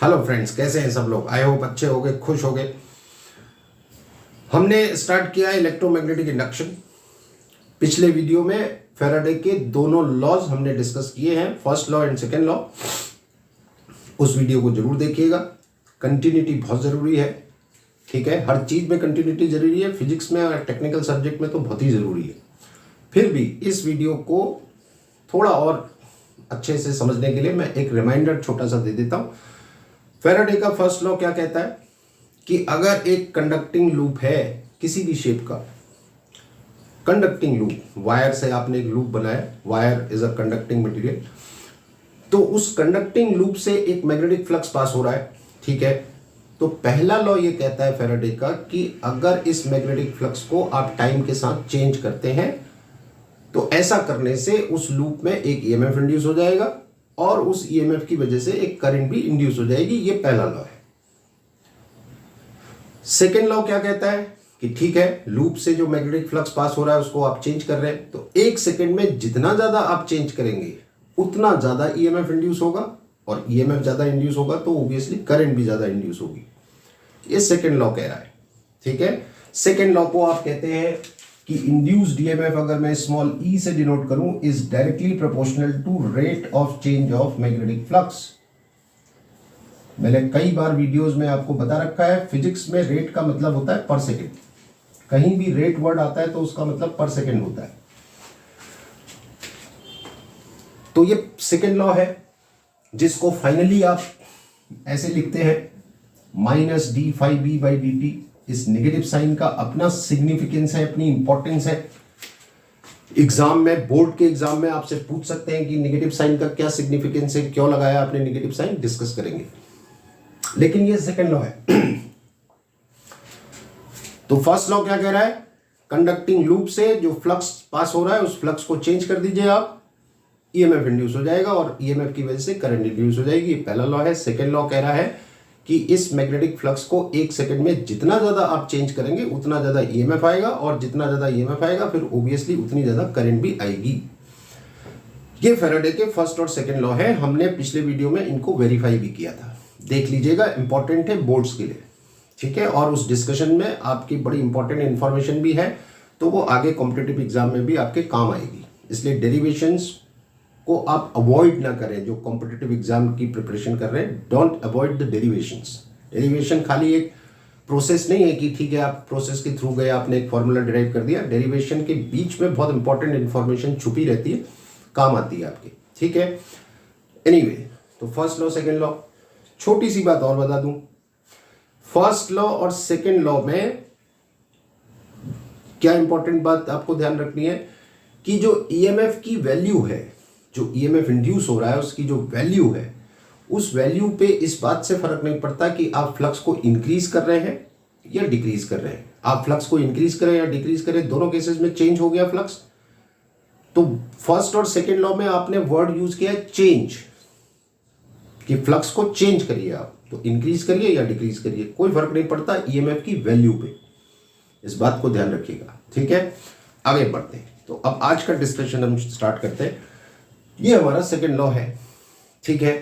Hello friends, कैसे हैं सब लोग। आई होप अच्छे होंगे, खुश होंगे। हमने स्टार्ट किया है इलेक्ट्रोमैग्नेटिक इंडक्शन। पिछले वीडियो में फैराडे के दोनों लॉज हमने डिस्कस किए हैं, first law and second law. उस वीडियो को जरूर देखिएगा। कंटिन्यूटी बहुत ज़रूरी है, ठीक है। हर चीज़ में कंटिन्यूटी जरूरी है, फिजिक्स में और टेक्निकल सब्जेक्ट में तो बहुत ही ज़रूरी है। फिर भी इस वीडियो को थोड़ा और अच्छे से समझने के लिए मैं एक रिमाइंडर छोटा सा दे देता हूँ। फैराडे का फर्स्ट लॉ क्या कहता है कि अगर एक कंडक्टिंग लूप है किसी भी शेप का, कंडक्टिंग लूप, वायर से आपने एक लूप बनाया, wire is a conducting material, तो उस कंडक्टिंग लूप से एक मैग्नेटिक फ्लक्स पास हो रहा है, ठीक है। तो पहला लॉ ये कहता है फैराडे का कि अगर इस मैग्नेटिक फ्लक्स को आप टाइम के साथ चेंज करते हैं तो ऐसा करने से उस लूप में एक ईएमएफ इंड्यूस हो जाएगा और उस ईएमएफ की वजह से एक करंट भी इंड्यूस हो जाएगी। ये पहला लॉ है। सेकेंड लॉ क्या कहता है कि ठीक है, लूप से जो मैग्नेटिक फ्लक्स पास हो रहा है उसको आप चेंज कर रहे हैं, तो एक सेकेंड में जितना ज्यादा आप चेंज करेंगे उतना ज्यादा ईएमएफ इंड्यूस होगा, और ईएमएफ ज्यादा इंड्यूस होगा तो ऑब्वियसली करंट भी ज्यादा इंड्यूस होगी। ये सेकेंड लॉ कह रहा है, ठीक है। सेकेंड लॉ को आप कहते हैं कि इंड्यूस्ड ईएमएफ, अगर मैं स्मॉल ई से डिनोट करूं, is directly proportional to rate of change of magnetic flux. मैंने कई बार वीडियोस में आपको बता रखा है, फिजिक्स में रेट का मतलब होता है पर सेकेंड। कहीं भी रेट वर्ड आता है तो उसका मतलब पर सेकेंड होता है। तो ये सेकेंड लॉ है जिसको फाइनली आप ऐसे लिखते हैं, minus d phi B by d t. इस नेगेटिव साइन का अपना सिग्निफिकेंस है, अपनी इंपॉर्टेंस है। एग्जाम में, बोर्ड के एग्जाम में आपसे पूछ सकते हैं कि नेगेटिव साइन का क्या सिग्निफिकेंस है, क्यों लगाया आपने नेगेटिव साइन, डिस्कस करेंगे। लेकिन ये सेकेंड लॉ है। तो फर्स्ट लॉ क्या कह रहा है, कंडक्टिंग लूप से जो फ्लक्स पास हो रहा है उस फ्लक्स को चेंज कर दीजिए आप, ईएमएफ इंड्यूस हो जाएगा और ईएमएफ की वजह से करंट इंड्यूस हो जाएगी। पहला लॉ है। सेकेंड लॉ कह रहा है कि इस मैग्नेटिक फ्लक्स को एक सेकंड में जितना ज्यादा आप चेंज करेंगे उतना ज्यादा ईएमएफ आएगा, और जितना ज्यादा ईएमएफ आएगा फिर ऑब्वियसली उतनी ज्यादा करंट भी आएगी। ये फैराडे के फर्स्ट और सेकंड लॉ है। हमने पिछले वीडियो में इनको वेरीफाई भी किया था, देख लीजिएगा, इंपॉर्टेंट है बोर्ड्स के लिए, ठीक है। और उस डिस्कशन में आपकी बड़ी इंपॉर्टेंट इंफॉर्मेशन भी है, तो वो आगे कॉम्पिटिटिव एग्जाम में भी आपके काम आएगी। इसलिए डेरिवेशंस को आप अवॉइड ना करें। जो कॉम्पिटिटिव एग्जाम की प्रिपरेशन कर रहे हैं, don't avoid the derivations. Derivation खाली एक प्रोसेस नहीं है कि ठीक है आप प्रोसेस के थ्रू गए, आपने एक फॉर्मूला डिराइव कर दिया। डेरिवेशन के बीच में बहुत इंपॉर्टेंट इंफॉर्मेशन छुपी रहती है, काम आती है आपके, ठीक है। एनीवे, तो फर्स्ट लॉ सेकेंड लॉ, छोटी सी बात और बता दूं, फर्स्ट लॉ और सेकेंड लॉ में क्या इंपॉर्टेंट बात आपको ध्यान रखनी है कि जो ईएमएफ की वैल्यू है, जो ईएमएफ इंड्यूस हो रहा है उसकी जो वैल्यू है, उस वैल्यू पे इस बात से फर्क नहीं पड़ता कि आप फ्लक्स को इंक्रीज कर रहे हैं या डिक्रीज कर रहे हैं। आप फ्लक्स को इंक्रीज करें या डिक्रीज करें, दोनों केसेस में चेंज हो गया फ्लक्स। तो फर्स्ट और सेकेंड लॉ में आपने वर्ड यूज किया है चेंज, कि फ्लक्स को चेंज करिए आप, तो इंक्रीज करिए या डिक्रीज करिए, कोई फर्क नहीं पड़ता ईएमएफ की वैल्यू पे। इस बात को ध्यान रखिएगा, ठीक है। आगे बढ़ते हैं। तो अब आज का डिस्कशन हम स्टार्ट करते हैं। ये हमारा सेकेंड लॉ है, ठीक है।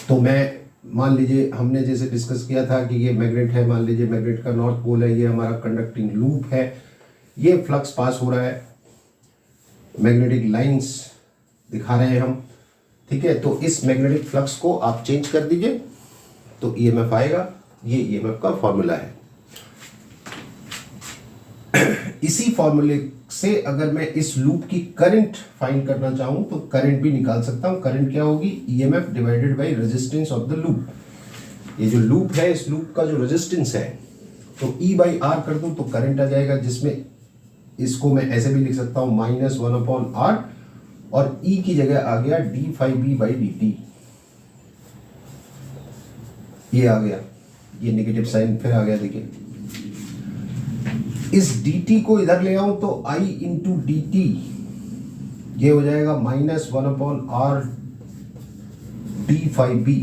तो मैं, मान लीजिए हमने जैसे डिस्कस किया था कि ये मैग्नेट है, मान लीजिए मैग्नेट का नॉर्थ पोल है, ये हमारा कंडक्टिंग लूप है, ये फ्लक्स पास हो रहा है, मैग्नेटिक लाइंस दिखा रहे हैं हम, ठीक है। तो इस मैग्नेटिक फ्लक्स को आप चेंज कर दीजिए तो ईएमएफ आएगा। ये ईएमएफ का फॉर्मूला है। इसी फॉर्मूले से अगर मैं इस लूप की करंट फाइंड करना चाहूं तो करंट भी निकाल सकता हूं। करंट क्या होगी, EMF divided by resistance of the loop. ये जो लूप है, इस लूप का जो रेजिस्टेंस है, तो ई बाई आर कर दूं तो करंट आ जाएगा, जिसमें इसको मैं ऐसे भी लिख सकता हूं -1/r, और ई की जगह आ गया d phi B by d t. ये आ गया, ये नेगेटिव साइन फिर आ गया, देखिए। इस dt को इधर ले आऊं तो I इंटू डी टी, ये हो जाएगा -1/r d phi B,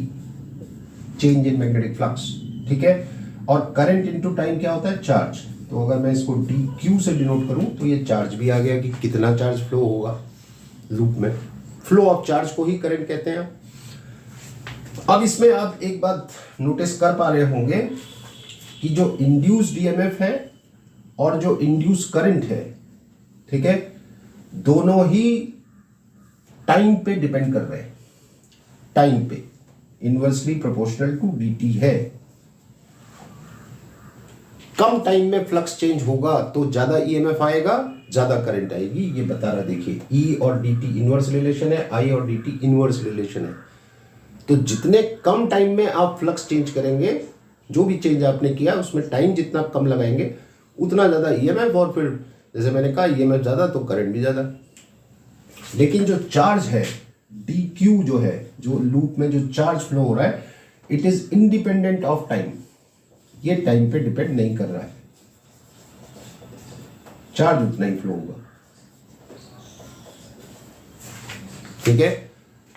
change in magnetic flux, ठीक है। और करंट इंटू टाइम क्या होता है, चार्ज। तो अगर मैं इसको डी क्यू से डिनोट करूं तो ये चार्ज भी आ गया कि कितना चार्ज फ्लो होगा लूप में। फ्लो ऑफ चार्ज को ही करंट कहते हैं। अब इसमें आप एक बात नोटिस कर पा रहे होंगे कि जो इंड्यूस्ड ईएमएफ है और जो इंड्यूस करंट है, ठीक है, दोनों ही टाइम पे डिपेंड कर रहे हैं, टाइम पे, इनवर्सली प्रोपोर्शनल टू डीटी है। कम टाइम में फ्लक्स चेंज होगा तो ज्यादा ईएमएफ आएगा, ज्यादा करंट आएगी, ये बता रहा। देखिए ई और डीटी इनवर्स रिलेशन है, आई और डीटी इनवर्स रिलेशन है। तो जितने कम टाइम में आप फ्लक्स चेंज करेंगे, जो भी चेंज आपने किया उसमें टाइम जितना कम लगाएंगे उतना ज़्यादा ईएमएफ, और फिर जैसे मैंने कहा ईएमएफ ज़्यादा तो करंट भी ज़्यादा। लेकिन जो चार्ज है डी क्यू जो है, जो लूप में जो चार्ज फ्लो हो रहा है, it is independent of time, ये टाइम पे डिपेंड नहीं कर रहा है, चार्ज उतना ही फ्लो होगा। ठीक है,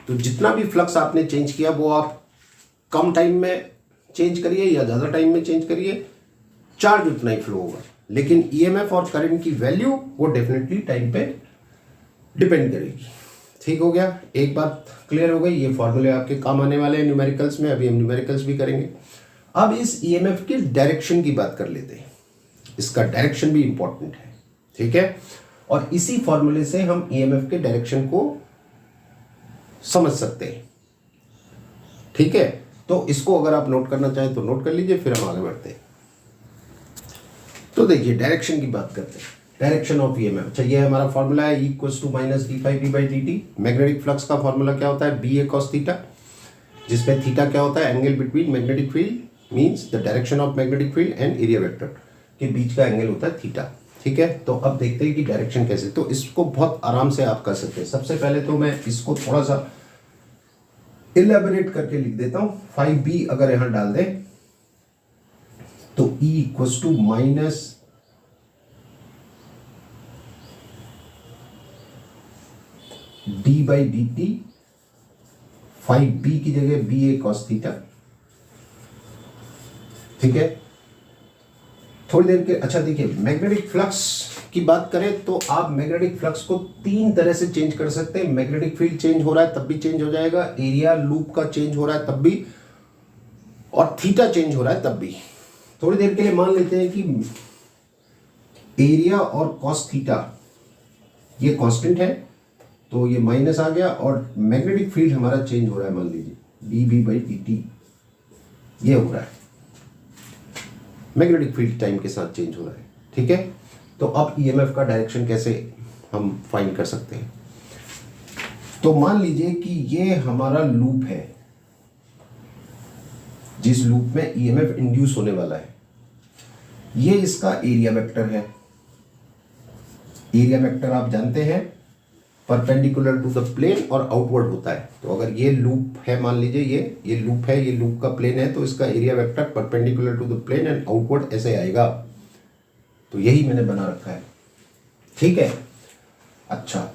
तो जितना भी फ्लक्स आपने चेंज किया वो आप कम टाइम में चेंज करिए या ज़्यादा टाइम में चेंज करिए, चार्ज उतना ही फ्लो होगा। लेकिन ईएमएफ और करंट की वैल्यू वो डेफिनेटली टाइम पे डिपेंड करेगी। ठीक हो गया, एक बात क्लियर हो गई। ये फॉर्मूले आपके काम आने वाले हैं न्यूमेरिकल्स में, अभी हम न्यूमेरिकल्स भी करेंगे। अब इस ईएमएफ की डायरेक्शन की बात कर लेते हैं, इसका डायरेक्शन भी इंपॉर्टेंट है। ठीक है, और इसी फॉर्मूले से हम ईएमएफ के डायरेक्शन को समझ सकते हैं। ठीक है, तो इसको अगर आप नोट करना चाहें तो नोट कर लीजिए, फिर हम आगे बढ़ते हैं। तो देखिए डायरेक्शन की बात करते हैं, डायरेक्शन ऑफ ईएमएफ। अच्छा, ये हमारा फॉर्मूला है E = -d∅b/dt। मैग्नेटिक फ्लक्स का फॉर्मूला क्या होता है, BA cos थीटा, जिसमें थीटा क्या होता है, angle between magnetic field means the direction of magnetic field and area vector के बीच का एंगल होता है थीटा। ठीक है, तो अब देखते हैं कि डायरेक्शन कैसे, तो इसको बहुत आराम से आप कर सकते हैं। सबसे पहले तो मैं इसको थोड़ा सा इलेबोरेट करके लिख देता हूं। 5b अगर यहां डाल दें तो E = d/dt, 5b की जगह BA cos थीटा। ठीक है, थोड़ी देर के, अच्छा देखिए मैग्नेटिक फ्लक्स की बात करें तो आप मैग्नेटिक फ्लक्स को तीन तरह से चेंज कर सकते हैं। मैग्नेटिक फील्ड चेंज हो रहा है तब भी चेंज हो जाएगा, एरिया लूप का चेंज हो रहा है तब भी, और थीटा चेंज हो रहा है तब भी। थोड़ी देर के लिए मान लेते हैं कि एरिया और कॉस थीटा ये कांस्टेंट है, तो ये माइनस आ गया, और मैग्नेटिक फील्ड हमारा चेंज हो रहा है, मान लीजिए dB/dt ये हो रहा है, मैग्नेटिक फील्ड टाइम के साथ चेंज हो रहा है। ठीक है, तो अब ईएमएफ का डायरेक्शन कैसे हम फाइंड कर सकते हैं। तो मान लीजिए कि ये हमारा लूप है, जिस लूप में ईएमएफ इंड्यूस होने वाला है, ये इसका एरिया वेक्टर है। एरिया वेक्टर आप जानते हैं परपेंडिकुलर टू द प्लेन और आउटवर्ड होता है। तो अगर ये लूप है, मान लीजिए ये लूप है, ये लूप का प्लेन है, तो इसका area vector perpendicular to the plane and outward ऐसे आएगा। तो यही मैंने बना रखा है। ठीक है, अच्छा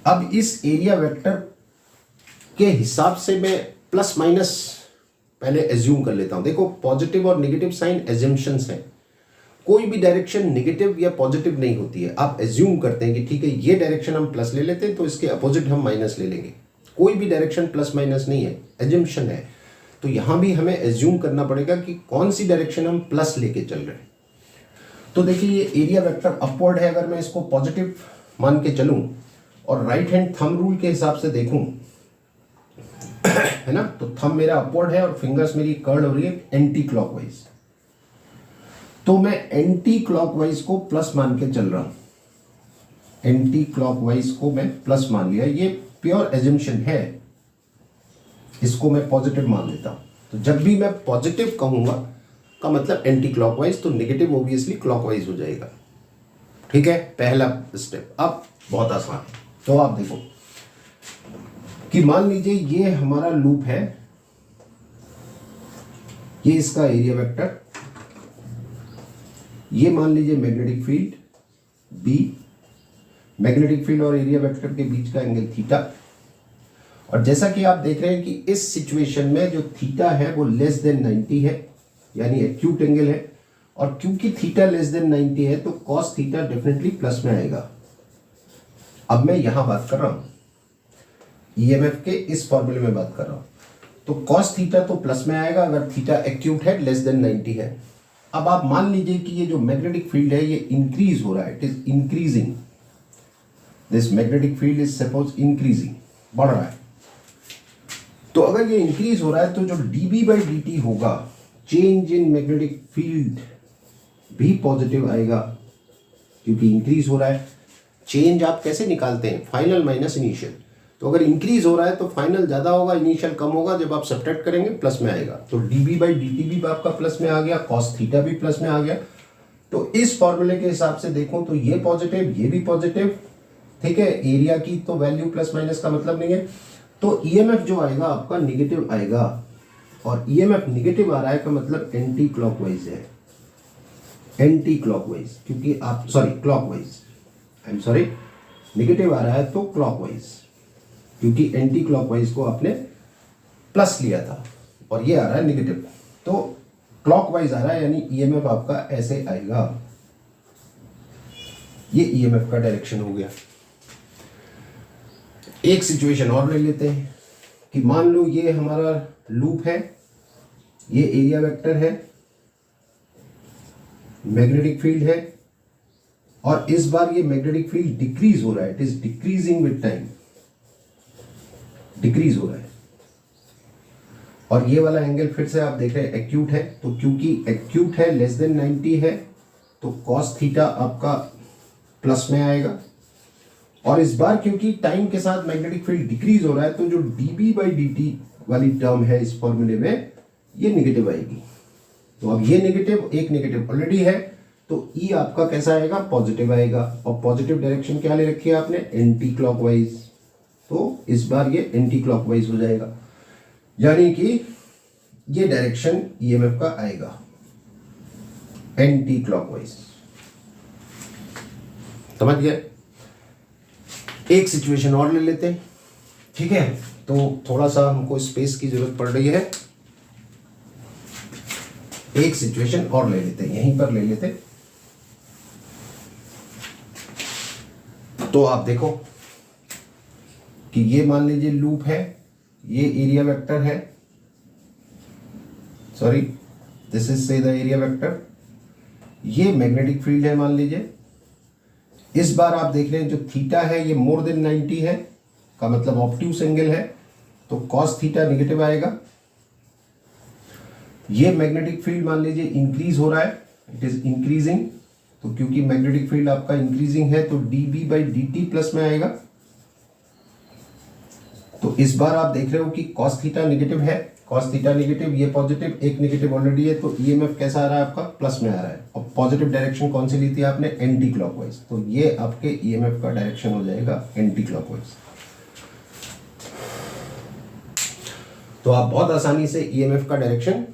अब इस एरिया वेक्टर के हिसाब से मैं प्लस माइनस पहले एज्यूम कर लेता हूं। देखो पॉजिटिव और नेगेटिव साइन एजम्पशंस हैं, कोई भी डायरेक्शन नेगेटिव या पॉजिटिव नहीं होती है। आप एज्यूम करते हैं कि ठीक है ये डायरेक्शन हम प्लस ले लेते हैं तो इसके अपोजिट हम माइनस ले लेंगे। कोई भी डायरेक्शन प्लस माइनस नहीं है, एजम्पशन है। तो यहां भी हमें एज्यूम करना पड़ेगा कि कौन सी डायरेक्शन हम प्लस लेके चल रहे हैं। तो देखिए ये एरिया वेक्टर अपवर्ड है, अगर मैं इसको पॉजिटिव मान के चलूं और राइट हैंड थंब रूल के हिसाब से देखूं, है ना, तो थंब मेरा अपवर्ड है और फिंगर्स मेरी कर्ल हो रही है एंटी क्लॉकवाइज। तो मैं एंटी क्लॉकवाइज को प्लस मान के चल रहा हूं, एंटी क्लॉकवाइज को मैं प्लस मान लिया, ये प्योर एजम्पशन है, इसको मैं पॉजिटिव मान लेता हूं। तो जब भी मैं पॉजिटिव कहूंगा का मतलब एंटी क्लॉकवाइज, तो नेगेटिव ऑब्वियसली क्लॉकवाइज हो जाएगा। ठीक है, पहला स्टेप। अब बहुत आसान है, तो आप देखो कि मान लीजिए ये हमारा लूप है, ये इसका एरिया वेक्टर, ये मान लीजिए magnetic field B, magnetic field और एरिया वेक्टर के बीच का एंगल थीटा। और जैसा कि आप देख रहे हैं कि इस सिचुएशन में जो थीटा है वो लेस देन 90 है, यानी एक्यूट एंगल है, और क्योंकि थीटा लेस देन 90 है तो कॉस थीटा डेफिनेटली प्लस में आएगा। अब मैं यहां बात कर रहा हूं ईएमएफ के इस फॉर्मूले में बात कर रहा हूं। तो कॉस थीटा तो प्लस में आएगा अगर थीटा एक्यूट है लेस देन 90 है। अब आप मान लीजिए कि ये जो मैग्नेटिक फील्ड है ये इंक्रीज हो रहा है, it is increasing, this magnetic field is suppose increasing, बढ़ रहा है। तो अगर ये इंक्रीज हो रहा है तो जो dB/dt होगा, चेंज इन मैग्नेटिक फील्ड, भी पॉजिटिव आएगा क्योंकि इंक्रीज हो रहा है। चेंज आप कैसे निकालते हैं, फाइनल माइनस इनिशियल। तो अगर इंक्रीज हो रहा है तो फाइनल ज्यादा होगा, इनिशियल कम होगा, जब आप सब्ट्रैक्ट करेंगे प्लस में आएगा। तो dB/dt भी आपका प्लस में आ गया, कॉस थीटा भी प्लस में आ गया। तो इस फॉर्मूले के हिसाब से देखो तो ये पॉजिटिव, ये भी पॉजिटिव, ठीक है। एरिया की तो वैल्यू प्लस माइनस का मतलब नहीं है। तो ईएमएफ जो आएगा आपका निगेटिव आएगा, और ईएमएफ निगेटिव आ रहा है का मतलब एंटी क्लॉकवाइज है, एंटी क्लॉकवाइज, क्योंकि आप clockwise, I am sorry, negative आ रहा है तो क्लॉकवाइज, क्योंकि एंटी क्लॉकवाइज को आपने प्लस लिया था और ये आ रहा है निगेटिव, तो क्लॉकवाइज आ रहा है, यानी ईएमएफ आपका ऐसे आएगा। ये ईएमएफ का डायरेक्शन हो गया। एक सिचुएशन और ले लेते हैं कि मान लो ये हमारा लूप है, ये एरिया वेक्टर है, मैग्नेटिक फील्ड है, और इस बार ये मैग्नेटिक फील्ड डिक्रीज हो रहा है, it is decreasing with time, decrease हो रहा है। और ये वाला एंगल फिर से आप देख रहे हैं एक्यूट है, तो क्योंकि एक्यूट है, लेस देन 90 है, तो कॉस थीटा आपका प्लस में आएगा। और इस बार क्योंकि टाइम के साथ मैग्नेटिक फील्ड डिक्रीज हो रहा है तो जो dB/dt वाली टर्म है इस फॉर्मूले में, ये निगेटिव आएगी। तो अब ये नेगेटिव, एक नेगेटिव ऑलरेडी है, तो ई आपका कैसा आएगा, पॉजिटिव आएगा। और पॉजिटिव डायरेक्शन क्या ले रखी है आपने, एंटी क्लॉकवाइज, तो इस बार ये एंटी क्लॉकवाइज हो जाएगा, यानी कि ये डायरेक्शन ईएमएफ का आएगा एंटी क्लॉकवाइज। समझ गए। एक सिचुएशन और ले लेते हैं, ठीक है। तो थोड़ा सा हमको स्पेस की जरूरत पड़ रही है, एक सिचुएशन और ले लेते हैं, यहीं पर ले लेते हैं। तो आप देखो कि ये मान लीजिए लूप है, ये एरिया वेक्टर है, सॉरी दिस इज से द एरिया वेक्टर, ये मैग्नेटिक फील्ड है मान लीजिए। इस बार आप देख रहे हैं जो थीटा है ये मोर देन 90 है, का मतलब ऑब्ट्यूस एंगल है, तो कॉस थीटा निगेटिव आएगा। ये मैग्नेटिक फील्ड मान लीजिए इंक्रीज हो रहा है, इट इज इंक्रीजिंग, तो क्योंकि मैग्नेटिक फील्ड आपका इंक्रीजिंग है तो dB/dt प्लस में आएगा। तो इस बार आप देख रहे हो कि कॉस थीटा निगेटिव है, कॉस थीटा निगेटिव, ये पॉजिटिव, एक निगेटिव ऑलरेडी है, तो ईएमएफ कैसा आ रहा है आपका, प्लस में आ रहा है। और पॉजिटिव डायरेक्शन कौन सी ली थी आपने, एंटी क्लॉकवाइज, तो ये आपके ईएमएफ का डायरेक्शन हो जाएगा एंटी क्लॉकवाइज। तो आप बहुत आसानी से ईएमएफ का डायरेक्शन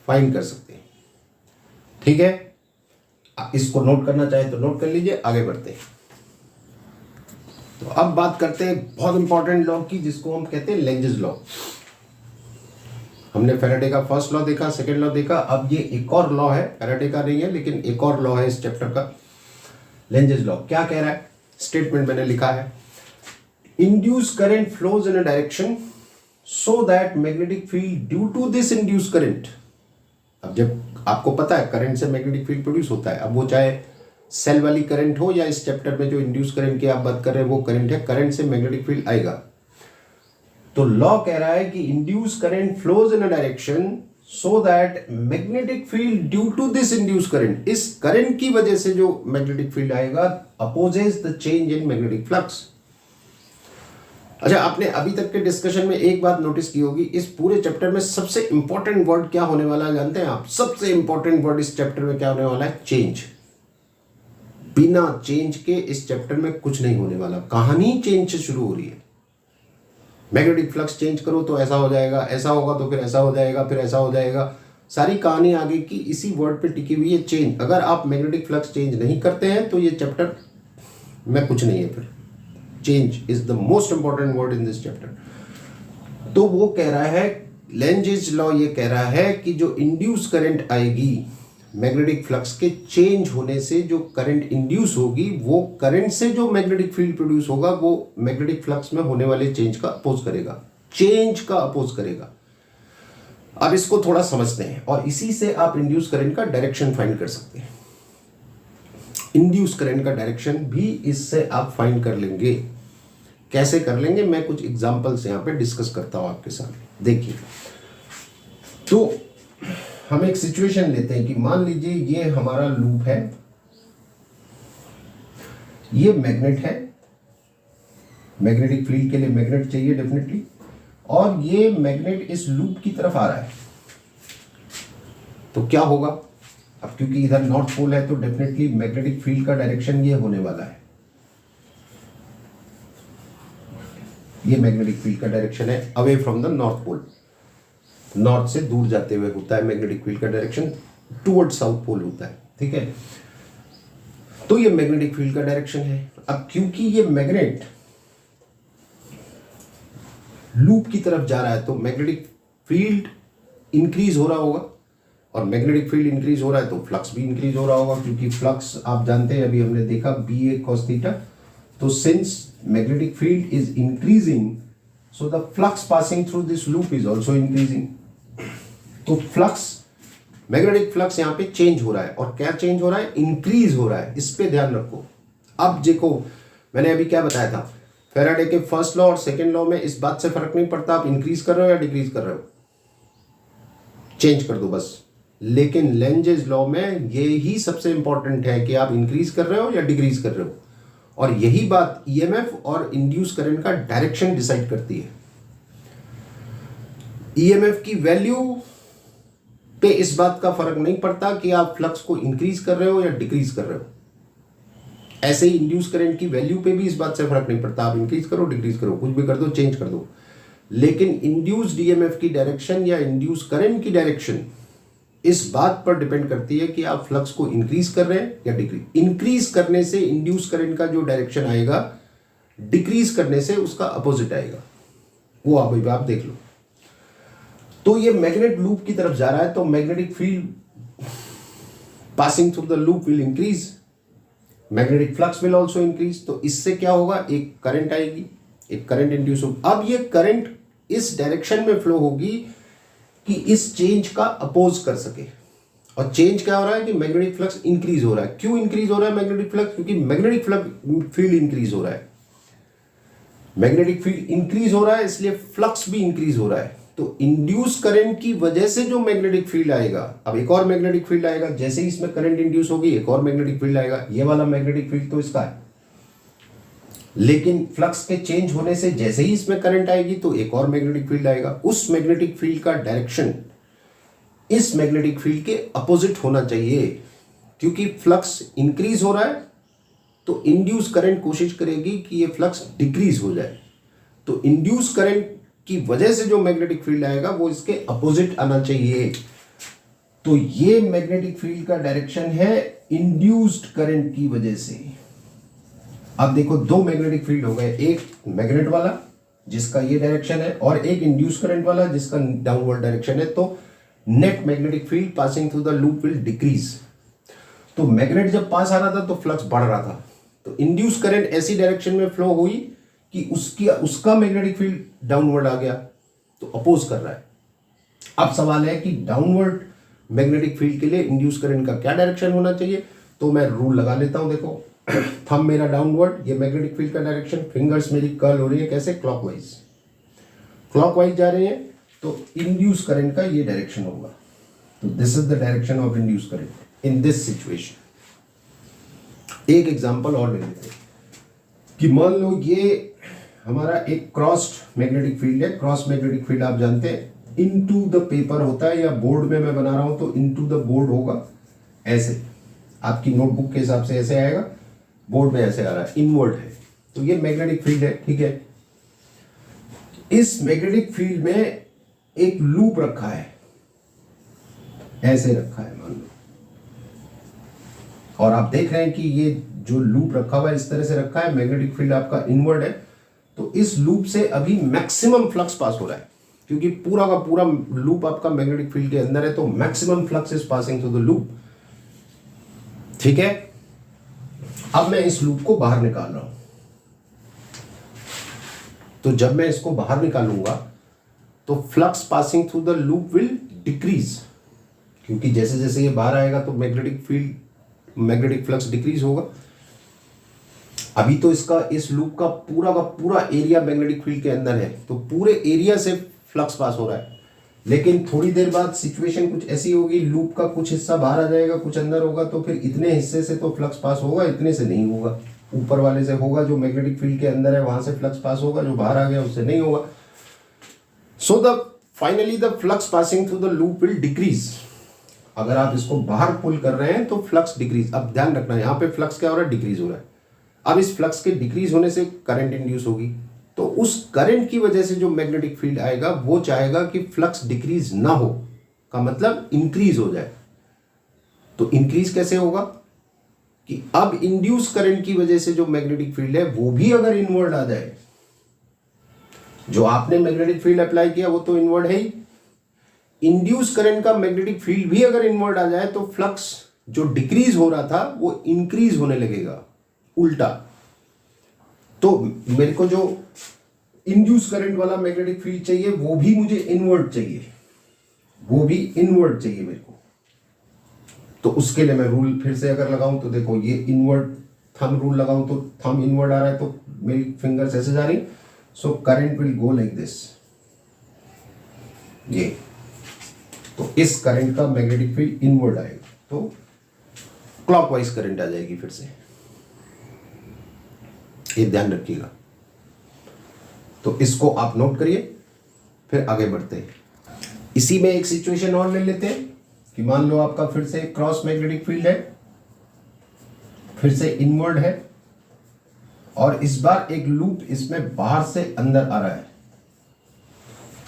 फाइंड कर सकते हैं, ठीक है। इसको नोट करना चाहे तो नोट कर लीजिए, आगे बढ़ते हैं। तो अब बात करते हैं बहुत इंपॉर्टेंट लॉ की, जिसको हम कहते हैं लेंजेस लॉ। हमने फैराडे का फर्स्ट लॉ देखा, सेकंड लॉ देखा, अब ये एक और लॉ है, फैराडे का नहीं है लेकिन एक और लॉ है इस चैप्टर का, लेंजेस लॉ। क्या कह रहा है, स्टेटमेंट मैंने लिखा है, induce current flows in a direction so that magnetic field due to this induce current. अब जब आपको पता है करंट से मैग्नेटिक फील्ड प्रोड्यूस होता है, अब वो चाहे सेल वाली करंट हो या इस चैप्टर में जो इंड्यूस करंट की आप बात कर रहे हैं वो करंट है, करंट से मैग्नेटिक फील्ड आएगा। तो लॉ कह रहा है कि induce current flows in a direction so that magnetic field due to this induce current, इस करंट की वजह से जो मैग्नेटिक फील्ड आएगा opposes the change in magnetic flux. अच्छा, आपने अभी तक के डिस्कशन में एक बात नोटिस की होगी, इस पूरे चैप्टर में सबसे इंपॉर्टेंट वर्ड क्या होने वाला है जानते हैं आप? सबसे इंपॉर्टेंट वर्ड इस चैप्टर में क्या होने वाला है? चेंज। बिना चेंज के इस चैप्टर में कुछ नहीं होने वाला। कहानी चेंज से शुरू हो रही है। मैग्नेटिक फ्लक्स चेंज करो तो ऐसा हो जाएगा, ऐसा होगा तो फिर ऐसा हो जाएगा, फिर ऐसा हो जाएगा। सारी कहानी आगे की इसी वर्ड पे टिकी हुई है, चेंज। अगर आप मैग्नेटिक फ्लक्स चेंज नहीं करते हैं तो ये चैप्टर में कुछ नहीं है। फिर change is the most important word in this chapter. तो वो कह रहा है, लेंजेस लॉ ये कह रहा है कि जो इंड्यूस करंट आएगी मैग्नेटिक फ्लक्स के चेंज होने से, जो करंट इंड्यूस होगी वो करंट से जो मैग्नेटिक फील्ड प्रोड्यूस होगा वो मैग्नेटिक फ्लक्स में होने वाले चेंज का अपोज करेगा, चेंज का अपोज करेगा। अब इसको थोड़ा समझते हैं और इसी से आप इंड्यूस करंट का डायरेक्शन फाइंड कर सकते हैं। इंड्यूस करंट का डायरेक्शन भी इससे आप फाइंड कर लेंगे। कैसे कर लेंगे, मैं कुछ एग्जांपल्स यहां पे डिस्कस करता हूं आपके साथ। देखिए, तो हम एक सिचुएशन लेते हैं कि मान लीजिए ये हमारा लूप है, ये मैग्नेट है, मैग्नेटिक फील्ड के लिए मैग्नेट चाहिए डेफिनेटली, और ये मैग्नेट इस लूप की तरफ आ रहा है। तो क्या होगा, अब क्योंकि इधर नॉर्थ पोल है तो डेफिनेटली मैग्नेटिक फील्ड का डायरेक्शन ये होने वाला है। ये मैग्नेटिक फील्ड का डायरेक्शन है away from the north pole, north से दूर जाते हुए होता है मैग्नेटिक फील्ड का डायरेक्शन, टुवर्ड साउथ पोल होता है। ठीक है, तो ये मैग्नेटिक फील्ड का डायरेक्शन है। अब क्योंकि ये मैग्नेट लूप की तरफ जा रहा है तो मैग्नेटिक फील्ड इंक्रीज हो रहा होगा, और मैग्नेटिक फील्ड इंक्रीज हो रहा है तो फ्लक्स भी इंक्रीज हो रहा होगा, क्योंकि फ्लक्स आप जानते हैं, अभी हमने देखा BA cos थीटा। तो since magnetic field is increasing, so the flux passing through this loop is also increasing. तो फ्लक्स, मैग्नेटिक फ्लक्स यहां पे चेंज हो रहा है, और क्या चेंज हो रहा है, इंक्रीज हो रहा है। इस पे ध्यान रखो। अब देखो, मैंने अभी क्या बताया था, फैराडे के फर्स्ट लॉ और सेकंड लॉ में इस बात से फर्क नहीं पड़ता आप इंक्रीज कर रहे हो या डिक्रीज कर रहे हो, चेंज कर दो बस। लेकिन लेंजेस लॉ में ये ही सबसे इंपॉर्टेंट है कि आप इंक्रीज कर रहे हो या डिक्रीज कर रहे हो, और यही बात EMF और इंड्यूस करंट का डायरेक्शन डिसाइड करती है। EMF की वैल्यू पे इस बात का फर्क नहीं पड़ता कि आप फ्लक्स को इंक्रीज कर रहे हो या डिक्रीज कर रहे हो। ऐसे ही इंड्यूस करंट की वैल्यू पे भी इस बात से फर्क नहीं पड़ता, आप इंक्रीज करो डिक्रीज करो, कुछ भी कर दो, चेंज कर दो। लेकिन इंड्यूस्ड EMF की डायरेक्शन या इंड्यूस करंट की डायरेक्शन इस बात पर डिपेंड करती है कि आप फ्लक्स को इंक्रीज कर रहे हैं या डिक्रीज। इंक्रीज करने से इंड्यूस करंट का जो डायरेक्शन आएगा, डिक्रीज करने से उसका अपोजिट आएगा। वो आप देख लो। तो ये मैग्नेट लूप की तरफ जा रहा है, तो magnetic field passing through the loop will increase, magnetic flux will also increase. तो इससे क्या होगा, एक करंट आएगी, एक करंट इंड्यूस होगी। अब ये करंट इस डायरेक्शन में फ्लो होगी कि इस चेंज का अपोज कर सके। और चेंज क्या हो रहा है कि मैग्नेटिक फ्लक्स इंक्रीज हो रहा है। क्यों इंक्रीज हो रहा है मैग्नेटिक फ्लक्स, क्योंकि मैग्नेटिक फील्ड इंक्रीज हो रहा है। मैग्नेटिक फील्ड इंक्रीज हो रहा है, इसलिए फ्लक्स भी इंक्रीज हो रहा है। तो इंड्यूस करंट की वजह से जो मैग्नेटिक फील्ड आएगा, अब एक और मैग्नेटिक फील्ड आएगा, जैसे ही इसमें करंट इंड्यूस होगी एक और मैग्नेटिक फील्ड आएगा। ये वाला मैग्नेटिक फील्ड तो इसका है, लेकिन फ्लक्स के चेंज होने से जैसे ही इसमें करंट आएगी तो एक और मैग्नेटिक फील्ड आएगा। उस मैग्नेटिक फील्ड का डायरेक्शन इस मैग्नेटिक फील्ड के अपोजिट होना चाहिए, क्योंकि फ्लक्स इंक्रीज हो रहा है तो इंड्यूस करंट कोशिश करेगी कि ये फ्लक्स डिक्रीज हो जाए। तो इंड्यूस करंट की वजह से जो मैग्नेटिक फील्ड आएगा वो इसके अपोजिट आना चाहिए। तो ये मैग्नेटिक फील्ड का डायरेक्शन है इंड्यूस्ड करंट की वजह से। अब देखो, दो मैग्नेटिक फील्ड हो गए, एक मैग्नेट वाला जिसका ये डायरेक्शन है और एक इंड्यूस करंट वाला जिसका डाउनवर्ड डायरेक्शन है। तो net magnetic field passing through the loop will decrease. तो मैग्नेट जब पास आ रहा था तो फ्लक्स बढ़ रहा था, तो इंड्यूस करंट ऐसी डायरेक्शन में फ्लो हुई कि उसका मैग्नेटिक फील्ड डाउनवर्ड आ गया, तो अपोज कर रहा है। अब सवाल है कि डाउनवर्ड मैग्नेटिक फील्ड के लिए इंड्यूस करंट का क्या डायरेक्शन होना चाहिए। तो मैं रूल लगा लेता हूं। देखो, थंब मेरा डाउनवर्ड, ये मैग्नेटिक फील्ड का डायरेक्शन, फिंगर्स मेरी कर्ल हो रही है कैसे, क्लॉकवाइज जा रही है, तो इंड्यूस करंट का ये डायरेक्शन होगा। तो this is the direction of induce current in this situation. एक एग्जांपल और ले लेते हैं कि मान लो ये हमारा एक क्रॉस्ड मैग्नेटिक फील्ड है। क्रॉस मैग्नेटिक फील्ड आप जानते हैं इनटू द पेपर होता है, या बोर्ड में मैं बना रहा हूं तो इनटू द बोर्ड होगा ऐसे, आपकी नोटबुक के हिसाब से ऐसे आएगा, बोर्ड में ऐसे आ रहा है, इनवर्ड है। तो ये मैग्नेटिक फील्ड है, ठीक है। इस मैग्नेटिक फील्ड में एक लूप रखा है, ऐसे रखा है मान लो, और आप देख रहे हैं कि ये जो लूप रखा हुआ है इस तरह से रखा है, मैग्नेटिक फील्ड आपका इनवर्ड है। तो इस लूप से अभी मैक्सिमम फ्लक्स पास हो रहा है, क्योंकि पूरा का पूरा लूप आपका मैग्नेटिक फील्ड के अंदर है, तो maximum flux is passing through the loop, ठीक है। अब मैं इस लूप को बाहर निकाल रहा हूं, तो जब मैं इसको बाहर निकालूंगा तो flux passing through the loop will decrease, क्योंकि जैसे जैसे ये बाहर आएगा तो मैग्नेटिक फ्लक्स डिक्रीज होगा। अभी तो इस लूप का पूरा एरिया मैग्नेटिक फील्ड के अंदर है, तो पूरे एरिया से फ्लक्स पास हो रहा है। लेकिन थोड़ी देर बाद सिचुएशन कुछ ऐसी होगी, लूप का कुछ हिस्सा बाहर आ जाएगा, कुछ अंदर होगा, तो फिर इतने हिस्से से तो फ्लक्स पास होगा, इतने से नहीं होगा। ऊपर वाले से होगा, जो मैग्नेटिक फील्ड के अंदर है वहां से फ्लक्स पास होगा, जो बाहर आ गया उससे नहीं होगा। So finally the flux passing through the loop will decrease. अगर आप इसको बाहर पुल कर रहे हैं तो फ्लक्स डिक्रीज। अब ध्यान रखना, यहाँ पे फ्लक्स क्या हो रहा है, डिक्रीज हो रहा है। अब इस फ्लक्स के डिक्रीज होने से करंट इंड्यूस होगी, तो उस करंट की वजह से जो मैग्नेटिक फील्ड आएगा वो चाहेगा कि फ्लक्स डिक्रीज ना हो, का मतलब इंक्रीज हो जाए। तो इंक्रीज कैसे होगा कि अब इंड्यूस करंट की वजह से जो मैग्नेटिक फील्ड है वो भी अगर इनवर्ड आ जाए, जो आपने मैग्नेटिक फील्ड अप्लाई किया वो तो इनवर्ड है ही, इंड्यूस करंट का मैग्नेटिक फील्ड भी अगर इनवर्ड आ जाए तो फ्लक्स जो डिक्रीज हो रहा था वो इंक्रीज होने लगेगा, उल्टा। तो मेरे को जो इंड्यूस करंट वाला मैग्नेटिक फील्ड चाहिए वो भी मुझे इनवर्ड चाहिए, मेरे को। तो उसके लिए मैं रूल फिर से अगर लगाऊं तो देखो, ये इनवर्ड थंब रूल लगाऊं तो थंब इनवर्ड आ रहा है, तो मेरी फिंगर्स ऐसे जा रही, so current will go like this, ये। तो इस करंट का मैग्नेटिक फील्ड इनवर्ड आएगा, तो क्लॉकवाइज करंट आ जाएगी फिर से, ये ध्यान रखिएगा। तो इसको आप नोट करिए, फिर आगे बढ़ते हैं। इसी में एक सिचुएशन और ले लेते हैं कि मान लो आपका फिर से क्रॉस मैग्नेटिक फील्ड है, फिर से इनवर्ड है, और इस बार एक लूप इसमें बाहर से अंदर आ रहा है।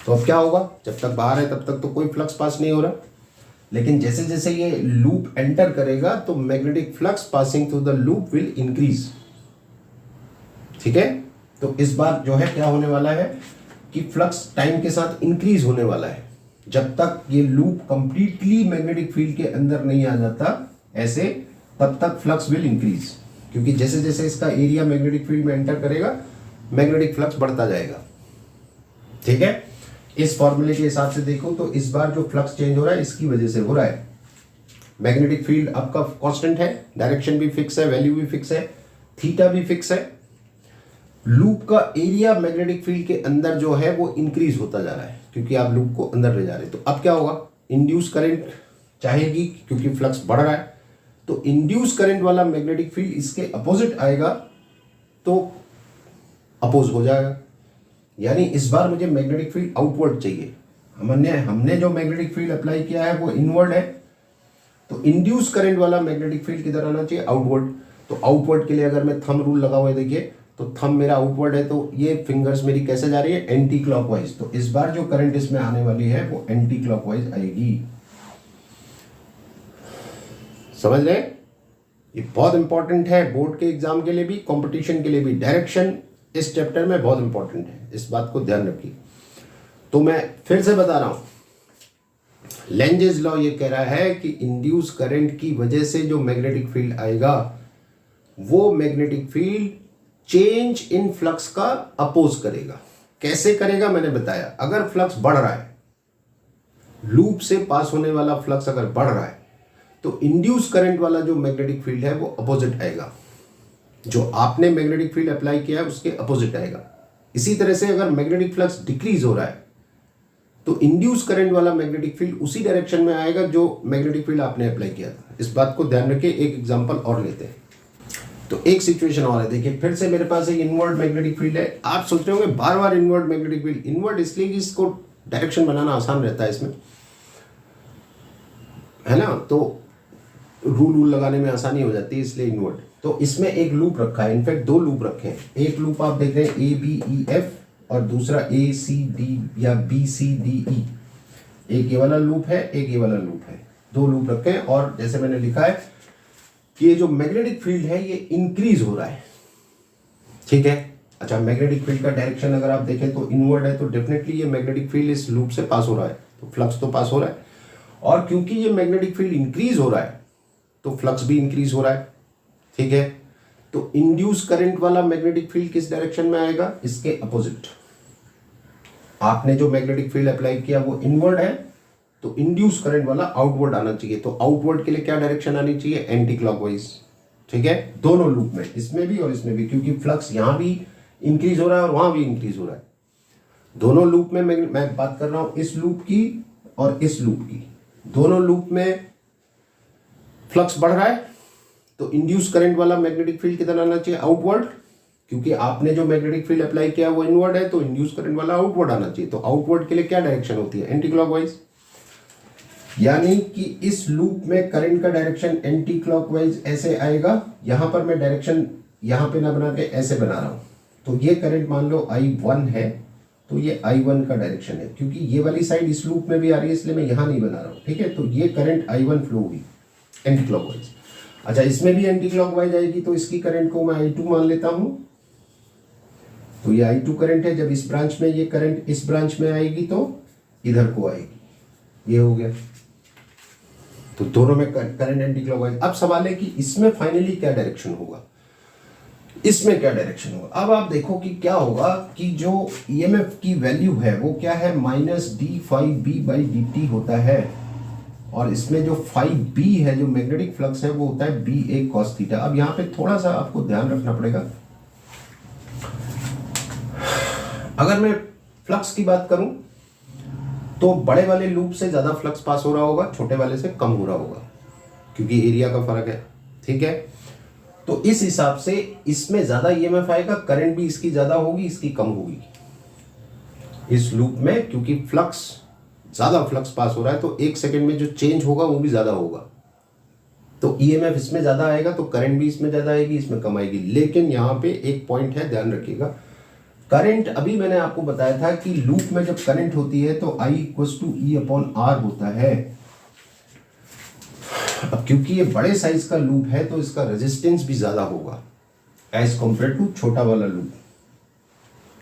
तो अब क्या होगा, जब तक बाहर है तब तक तो कोई फ्लक्स पास नहीं हो रहा, लेकिन जैसे जैसे ये लूप एंटर करेगा तो magnetic flux passing through the loop will increase. ठीक है, तो इस बार जो है क्या होने वाला है कि फ्लक्स टाइम के साथ इंक्रीज होने वाला है, जब तक ये लूप कंप्लीटली मैग्नेटिक फील्ड के अंदर नहीं आ जाता ऐसे, तब तक फ्लक्स विल इंक्रीज, क्योंकि जैसे जैसे इसका एरिया मैग्नेटिक फील्ड में एंटर करेगा मैग्नेटिक फ्लक्स बढ़ता जाएगा। ठीक है, इस फॉर्मूले के हिसाब से देखो तो इस बार जो फ्लक्स चेंज हो रहा है इसकी वजह से हो रहा है। मैग्नेटिक फील्ड आपका कांस्टेंट है, डायरेक्शन भी फिक्स है, वैल्यू भी फिक्स है, थीटा भी फिक्स है। लूप का एरिया मैग्नेटिक फील्ड के अंदर जो है वो इंक्रीज होता जा रहा है, क्योंकि आप लूप को अंदर ले जा रहे हैं। तो अब क्या होगा, इंड्यूस करंट चाहेगी, क्योंकि फ्लक्स बढ़ रहा है, तो इंड्यूस करंट वाला मैग्नेटिक फील्ड इसके अपोजिट आएगा, तो अपोज हो जाएगा। यानी इस बार मुझे मैग्नेटिक फील्ड आउटवर्ड चाहिए। हमने जो मैग्नेटिक फील्ड अप्लाई किया है वो इनवर्ड है, तो इंड्यूस करंट वाला मैग्नेटिक फील्ड किधर आना चाहिए, आउटवर्ड। तो आउटवर्ड के लिए अगर मैं थंब रूल लगाऊं, देखिए तो थंब मेरा आउटवर्ड है, तो ये फिंगर्स मेरी कैसे जा रही है, एंटी क्लॉकवाइज। तो इस बार जो करंट इसमें आने वाली है वो एंटी क्लॉकवाइज आएगी। समझ रहे, ये बहुत इंपॉर्टेंट है बोर्ड के एग्जाम के लिए भी, कंपटीशन के लिए भी। डायरेक्शन इस चैप्टर में बहुत इंपॉर्टेंट है, इस बात को ध्यान रखिए। तो मैं फिर से बता रहा हूं, लेंजेस लॉ ये कह रहा है कि इंड्यूस करंट की वजह से जो मैग्नेटिक फील्ड आएगा वो magnetic field change in flux का अपोज करेगा। कैसे करेगा मैंने बताया, अगर फ्लक्स बढ़ रहा है, लूप से पास होने वाला फ्लक्स अगर बढ़ रहा है, तो इंड्यूस करंट वाला जो मैग्नेटिक फील्ड है वो अपोजिट आएगा, जो आपने मैग्नेटिक फील्ड अप्लाई किया है उसके अपोजिट आएगा। इसी तरह से अगर मैग्नेटिक फ्लक्स डिक्रीज हो रहा है तो इंड्यूस करंट वाला मैग्नेटिक फील्ड उसी डायरेक्शन में आएगा जो मैग्नेटिक फील्ड आपने अप्लाई किया था। इस बात को ध्यान रखिए। एक एग्जांपल और लेते हैं, तो एक सिचुएशन और है। देखिए फिर से मेरे पास एक इनवर्ड मैग्नेटिक फील्ड है। आप सोच रहे होंगे बार बार इनवर्ड मैग्नेटिक फील्ड, इनवर्ड इसलिए कि इसको डायरेक्शन बनाना आसान रहता है इसमें, है ना, तो रूल लगाने में आसानी हो जाती है, इसलिए इनवर्ड। तो इसमें एक लूप रखा है, इनफैक्ट दो लूप रखे हैं। एक लूप आप देख रहे हैं ABEF और दूसरा ACD या BCDE। एक ये वाला लूप है, एक ये वाला लूप है, दो लूप रखे हैं। और जैसे मैंने लिखा है कि ये जो मैग्नेटिक फील्ड है ये इंक्रीज हो रहा है। ठीक है, अच्छा, मैग्नेटिक फील्ड का डायरेक्शन अगर आप देखें तो इनवर्ड है, तो डेफिनेटली ये मैग्नेटिक फील्ड इस लूप से पास हो रहा है, तो फ्लक्स तो पास हो रहा है। और क्योंकि ये मैग्नेटिक फील्ड इंक्रीज हो रहा है तो फ्लक्स भी इंक्रीज हो रहा है। ठीक है, तो इंड्यूस करंट वाला मैग्नेटिक फील्ड किस डायरेक्शन में आएगा, इसके अपोजिट। आपने जो मैग्नेटिक फील्ड अप्लाई किया वो इनवर्ड है, तो इंड्यूस करंट वाला आउटवर्ड आना चाहिए। तो आउटवर्ड के लिए क्या डायरेक्शन आनी चाहिए? Anti clockwise. ठीक है, दोनों लूप में, इसमें भी और इसमें भी, क्योंकि फ्लक्स यहां भी इंक्रीज हो रहा है और वहां भी इंक्रीज हो रहा है। दोनों लूप में मैं बात कर रहा हूं इस लूप की और इस लूप की। दोनों लूप में फ्लक्स बढ़ रहा है, तो इंड्यूस करंट वाला मैग्नेटिक फील्ड कितना आना चाहिए? आउटवर्ड। क्योंकि आपने जो मैग्नेटिक फील्ड अप्लाई किया वो इनवर्ड है, तो इंड्यूस करंट वाला आउटवर्ड आना चाहिए। तो आउटवर्ड के लिए क्या डायरेक्शन होती है? Anti clockwise. यानी कि इस लूप में करंट का डायरेक्शन एंटी क्लॉकवाइज ऐसे आएगा। यहां पर मैं डायरेक्शन यहां पे ना बना के ऐसे बना रहा हूं। तो ये करंट मान लो I1 है, तो ये I1 का डायरेक्शन है। क्योंकि ये वाली साइड इस लूप में भी आ रही है, इसलिए मैं यहां नहीं बना रहा हूं। ठीक है, तो ये करंट I1 फ्लो हुई एंटी क्लॉकवाइज। अच्छा, इसमें भी एंटी क्लॉकवाइज आएगी, तो इसकी करंट को मैं I2 मान लेता हूं। तो ये I2 करंट है। जब इस ब्रांच में ये करंट इस ब्रांच में आएगी तो इधर को आएगी। ये हो गया। तो दोनों में करंट एंटी क्लॉकवाइज। अब सवाल है कि इसमें फाइनली क्या डायरेक्शन होगा? इसमें क्या डायरेक्शन होगा? अब आप देखो कि क्या होगा कि जो ईएमएफ की वैल्यू है वो क्या है? -d∅b/dt होता है। और इसमें जो φb है, जो मैग्नेटिक फ्लक्स है, वो होता है ba cos थीटा। अब यहाँ पे थोड़ा सा आपको ध्यान रखना पड़ेगा। अगर मैं फ्लक्स की बात करूं तो बड़े वाले लूप से ज्यादा फ्लक्स पास हो रहा होगा, छोटे वाले से कम हो रहा होगा, क्योंकि एरिया का फर्क है। ठीक है, तो इस हिसाब से इसमें ज्यादा ईएमएफ आएगा, करंट भी इसकी ज्यादा होगी, इसकी कम होगी इस लूप में, क्योंकि फ्लक्स ज्यादा फ्लक्स पास हो रहा है। तो 1 सेकंड में जो चेंज होगा वो भी ज्यादा होगा। तो ईएमएफ इसमें ज्यादा आएगा, तो करंट भी इसमें ज्यादा आएगी, इसमें कम आएगी। लेकिन यहां पे एक पॉइंट है, ध्यान रखिएगा। करंट, अभी मैंने आपको बताया था कि लूप में जब करंट होती है तो I = E/R होता है। अब क्योंकि ये बड़े साइज का लूप है तो इसका रेजिस्टेंस भी ज्यादा होगा एज कंपेयर टू छोटा वाला लूप,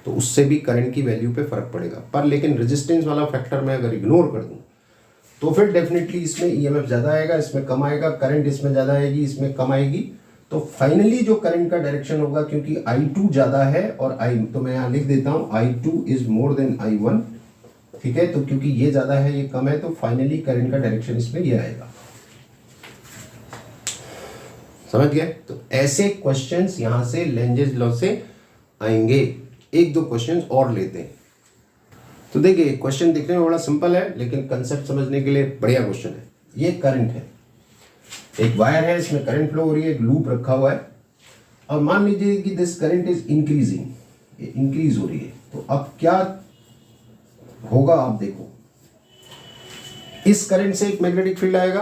तो उससे भी करंट की वैल्यू पे फर्क पड़ेगा। पर लेकिन रेजिस्टेंस वाला फैक्टर मैं अगर इग्नोर कर दूं तो फिर डेफिनेटली इसमें ईएमएफ ज्यादा आएगा, इसमें कम आएगा, करंट इसमें ज्यादा आएगी, इसमें कम आएगी। तो फाइनली जो करंट का डायरेक्शन होगा, क्योंकि I2 ज्यादा है और तो मैं यहां लिख देता हूं I2 is more than I1। ठीक है, तो क्योंकि ये ज्यादा है ये कम है, तो फाइनली करंट का डायरेक्शन इसमें ये आएगा। समझ गए? तो ऐसे क्वेश्चंस यहां से लेंजेस लॉ से आएंगे। 1-2 क्वेश्चंस और लेते हैं। तो देखिए, क्वेश्चन दिखने में बड़ा सिंपल है, लेकिन कंसेप्ट समझने के लिए बढ़िया क्वेश्चन है। ये करंट है, एक वायर है, इसमें करंट फ्लो हो रही है, एक लूप रखा हुआ है, और मान लीजिए कि दिस करंट इज इंक्रीजिंग, ये इंक्रीज हो रही है। तो अब क्या होगा आप देखो, इस करंट से एक मैग्नेटिक फील्ड आएगा।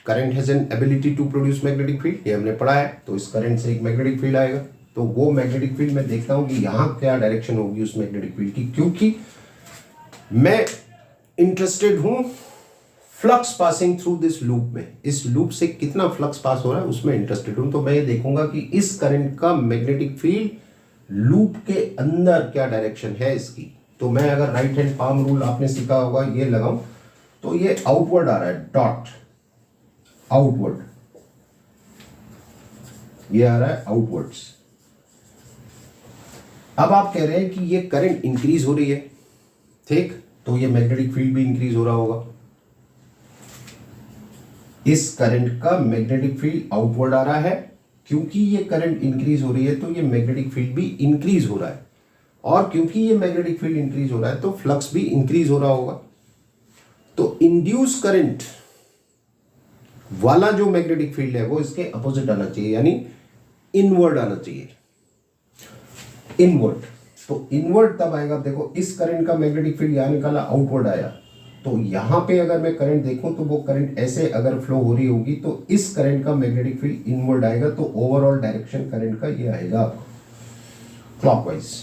Current has an ability to produce magnetic field, ये हमने पढ़ा है। तो इस करंट से एक मैग्नेटिक फील्ड आएगा, तो वो मैग्नेटिक फील्ड मैं देखता हूं कि यहां क्या डायरेक्शन होगी उस मैग्नेटिक फील्ड की, क्योंकि मैं इंटरेस्टेड हूं flux passing through this loop में। इस लूप से कितना फ्लक्स पास हो रहा है उसमें इंटरेस्टेड हूं। तो मैं ये देखूंगा कि इस करंट का मैग्नेटिक फील्ड लूप के अंदर क्या डायरेक्शन है इसकी। तो मैं अगर राइट हैंड पाम रूल आपने सीखा होगा, ये लगाऊं तो ये आउटवर्ड आ रहा है, डॉट आउटवर्ड, ये आ रहा है आउटवर्ड्स। अब आप कह रहे हैं कि ये करंट इंक्रीज हो रही है, ठीक, तो ये मैग्नेटिक फील्ड भी इंक्रीज हो रहा होगा। इस करंट का मैग्नेटिक फील्ड आउटवर्ड आ रहा है, क्योंकि ये करंट इंक्रीज हो रही है तो ये मैग्नेटिक फील्ड भी इंक्रीज हो रहा है, और क्योंकि ये मैग्नेटिक फील्ड इंक्रीज हो रहा है तो फ्लक्स भी इंक्रीज हो रहा होगा। तो इंड्यूस करंट वाला जो मैग्नेटिक फील्ड है वो इसके अपोजिट आना चाहिए, यानी इनवर्ड आना चाहिए, इनवर्ड। तो इनवर्ड तब आएगा, देखो इस करंट का मैग्नेटिक फील्ड यहां निकाला, आउटवर्ड आया, तो यहां पे अगर मैं करंट देखूं तो वो करंट ऐसे अगर फ्लो हो रही होगी तो इस करंट का मैग्नेटिक फील्ड इनवर्ड आएगा, तो ओवरऑल डायरेक्शन करंट का ये आएगा क्लॉकवाइज।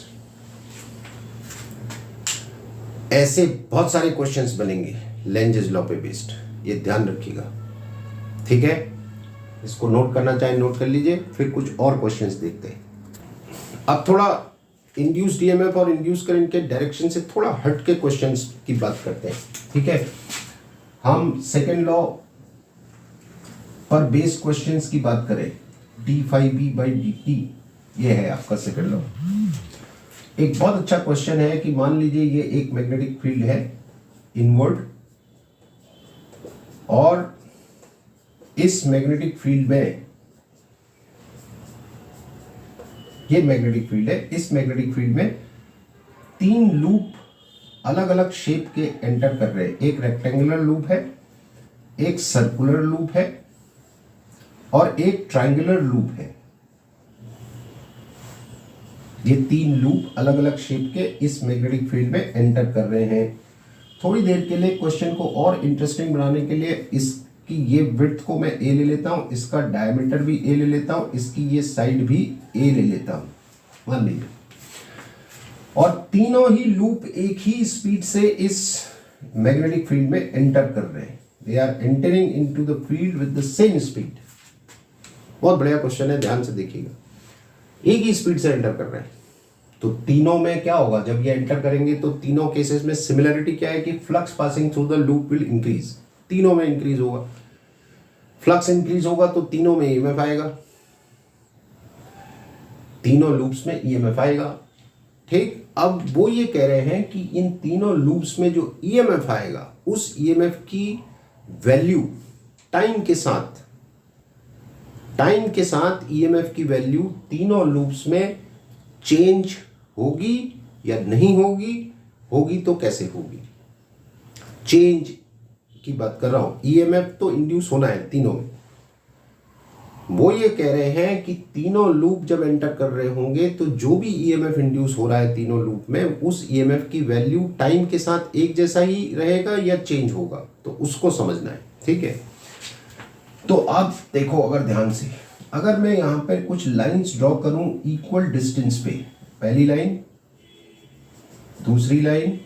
ऐसे बहुत सारे क्वेश्चंस बनेंगे लेंजेस लॉ पे बेस्ड, ये ध्यान रखिएगा, ठीक है। इसको नोट करना चाहे नोट कर लीजिए, फिर कुछ और क्वेश्चंस देखते हैं। अब थोड़ा इंड्यूस्ड ईएमएफ और इंड्यूस करंट के डायरेक्शन से थोड़ा हट के क्वेश्चंस की बात करते हैं, ठीक है। हम सेकेंड लॉ पर बेस्ड क्वेश्चंस की बात करें, d phi b by dt, ये है आपका सेकेंड लॉ। एक बहुत अच्छा क्वेश्चन है कि मान लीजिए ये एक मैग्नेटिक फील्ड है इनवर्ड, और इस मैग्नेटिक फील्ड में, ये मैग्नेटिक फील्ड है, इस मैग्नेटिक फील्ड में 3 लूप अलग अलग शेप के एंटर कर रहे हैं। एक रेक्टेंगुलर लूप है, एक सर्कुलर लूप है और एक ट्रायंगुलर लूप है। ये 3 लूप अलग अलग शेप के इस मैग्नेटिक फील्ड में एंटर कर रहे हैं। थोड़ी देर के लिए क्वेश्चन को और इंटरेस्टिंग बनाने के लिए इसकी ये विड्थ को मैं ए ले लेता हूं, इसका डायमीटर भी ए ले लेता हूं, इसकी ये साइड भी ए ले लेता हूं, मान लीजिए। और तीनों ही लूप एक ही स्पीड से इस मैग्नेटिक फील्ड में एंटर कर रहे हैं। They are entering into the field with the same speed. बहुत बढ़िया क्वेश्चन है, ध्यान से देखिएगा। एक ही स्पीड से एंटर कर रहे हैं, तो तीनों में क्या होगा जब ये एंटर करेंगे? तो तीनों केसेस में सिमिलरिटी क्या है कि flux passing through the loop will increase. तीनों में इंक्रीज होगा, फ्लक्स इंक्रीज होगा तो तीनों में ईएमएफ आएगा, तीनों लूप्स में ईएमएफ आएगा। ठीक, अब वो ये कह रहे हैं कि इन तीनों लूप्स में जो ईएमएफ आएगा उस ईएमएफ की वैल्यू टाइम के साथ ईएमएफ की वैल्यू तीनों लूप्स में चेंज होगी या नहीं होगी, होगी तो कैसे होगी? चेंज की बात कर रहा हूं, ईएमएफ तो इंड्यूस होना है तीनों में। वो ये कह रहे हैं कि तीनों लूप जब एंटर कर रहे होंगे तो जो भी ईएमएफ इंड्यूस हो रहा है तीनों लूप में, उस ईएमएफ की वैल्यू टाइम के साथ एक जैसा ही रहेगा या चेंज होगा, तो उसको समझना है। ठीक है, तो आप देखो अगर ध्यान से, अगर मैं यहां पर कुछ लाइंस ड्रॉ करूं इक्वल डिस्टेंस पे, पहली लाइन, दूसरी लाइन,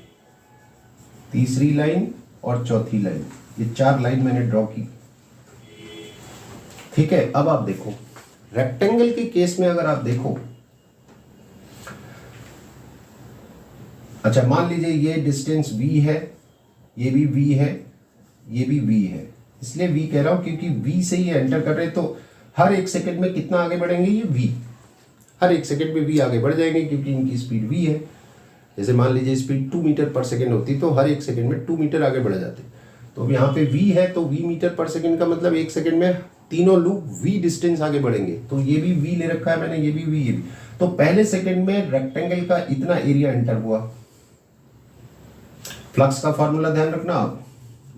तीसरी लाइन और चौथी लाइन, ये 4 लाइन मैंने ड्रॉ की। ठीक है, अब आप देखो रेक्टेंगल के केस में अगर आप देखो, अच्छा मान लीजिए ये डिस्टेंस v है, ये भी v है, ये भी v है। इसलिए v कह रहा हूं क्योंकि v से ही एंटर कर रहे, तो हर 1 सेकंड में कितना आगे बढ़ेंगे? ये v, हर 1 सेकंड में v आगे बढ़ जाएंगे क्योंकि इनकी स्पीड v है। जैसे मान लीजिए स्पीड 2 मीटर पर सेकंड होती तो हर 1 सेकंड में 2 मीटर आगे बढ़ जाते। तो अब यहाँ पे v है तो v मीटर पर सेकंड का मतलब 1 सेकंड में तीनों लूप v डिस्टेंस आगे बढ़ेंगे। तो ये भी v ले रखा है मैंने, ये भी v, ये भी। तो पहले सेकंड में रेक्टेंगल का इतना एरिया एंटर हुआ। फ्लक्स का फॉर्मूला ध्यान रखना आप,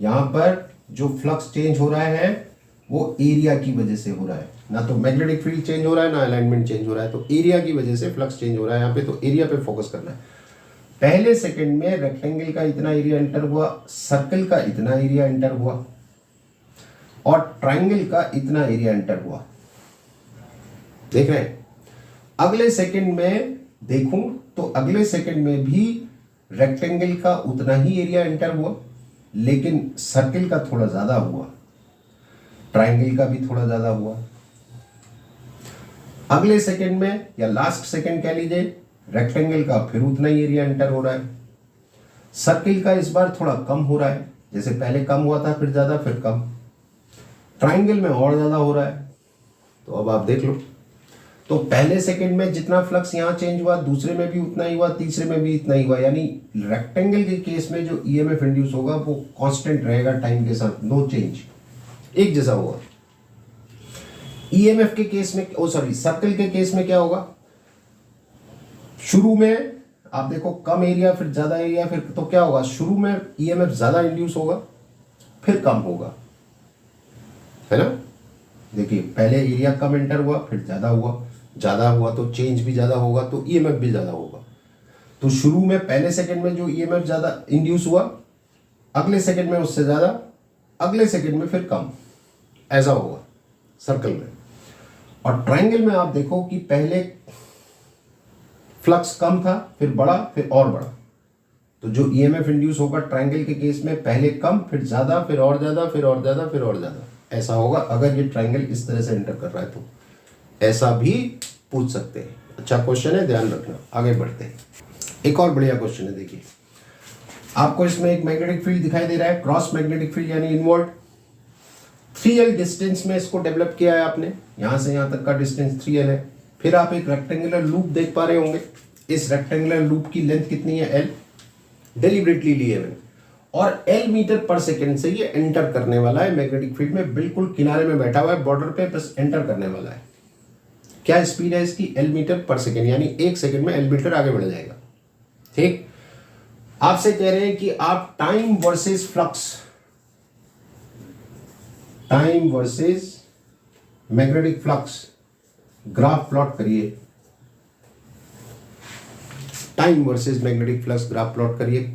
यहां पर जो फ्लक्स चेंज हो रहा है वो एरिया की वजह से हो रहा है, ना तो मैग्नेटिक फील्ड चेंज हो रहा है ना अलाइनमेंट चेंज हो रहा है, तो एरिया की वजह से फ्लक्स चेंज हो रहा है यहाँ पे। तो एरिया पे फोकस करना है। पहले सेकंड में रेक्टेंगल का इतना एरिया एंटर हुआ, सर्कल का इतना एरिया एंटर हुआ और ट्रायंगल का इतना एरिया एंटर हुआ। देख रहे हैं? अगले सेकंड में देखूं तो अगले सेकंड में भी रेक्टेंगल का उतना ही एरिया एंटर हुआ, लेकिन सर्कल का थोड़ा ज्यादा हुआ, ट्रायंगल का भी थोड़ा ज्यादा हुआ। अगले सेकंड में या लास्ट सेकंड कह लीजिए, रेक्टेंगल का फिर उतना ही एरिया एंटर हो रहा है, सर्कल का इस बार थोड़ा कम हो रहा है, जैसे पहले कम हुआ था फिर ज्यादा फिर कम, ट्रायंगल में और ज्यादा हो रहा है। तो अब आप देख लो, तो पहले सेकंड में जितना फ्लक्स यहां चेंज हुआ, दूसरे में भी उतना ही हुआ, तीसरे में भी इतना ही हुआ। यानी रेक्टेंगल के केस में जो ईएमएफ इंड्यूस होगा वो कांस्टेंट रहेगा टाइम के साथ, नो चेंज, एक जैसा होगा। ईएमएफ के केस में, सर्कल के केस में क्या होगा? शुरू में आप देखो कम एरिया फिर ज्यादा एरिया, फिर तो क्या होगा? शुरू में ईएमएफ ज्यादा इंड्यूस होगा फिर कम होगा, है ना? देखिए पहले एरिया कम एंटर हुआ फिर ज्यादा हुआ तो चेंज भी ज्यादा होगा तो ईएमएफ भी ज्यादा होगा। तो शुरू में पहले सेकंड में जो ईएमएफ ज्यादा इंड्यूस हुआ, अगले सेकंड में उससे ज्यादा, अगले सेकंड में फिर कम, ऐसा होगा सर्कल में। और ट्रायंगल में आप देखो कि पहले फ्लक्स कम था फिर बढ़ा फिर और बढ़ा, तो जो ईएमएफ इंड्यूस होगा ट्रायंगल के केस में पहले कम फिर ज्यादा फिर और ज्यादा फिर और ज्यादा फिर और ज्यादा, ऐसा होगा। अगर ये ट्रायंगल इस तरह से एंटर कर रहा है तो ऐसा भी पूछ सकते हैं। अच्छा क्वेश्चन है, ध्यान रखना। आगे बढ़ते हैं, एक और बढ़िया क्वेश्चन है। देखिए आपको इसमें एक मैग्नेटिक फील्ड दिखाई दे रहा है, क्रॉस मैग्नेटिक फील्ड यानी इनवर्ड। 3L डिस्टेंस में इसको डेवलप किया है आपने, यहां से यहां तक का डिस्टेंस 3L है। फिर आप एक रेक्टेंगुलर लूप देख पा रहे होंगे, इस रेक्टेंगुलर लूप की लेंथ कितनी है, एल, डेलिबरेटली लिए मैंने, और एल मीटर पर सेकेंड से ये एंटर करने वाला है मैग्नेटिक फील्ड में, बिल्कुल किनारे में बैठा हुआ है बॉर्डर पे, बस एंटर करने वाला है। क्या स्पीड है इसकी, एल मीटर पर सेकेंड, यानी 1 सेकेंड में एल मीटर आगे बढ़ जाएगा। ठीक, आपसे कह रहे हैं कि आप time versus flux, time versus magnetic flux graph plot करिए। Time versus magnetic flux graph plot करिए।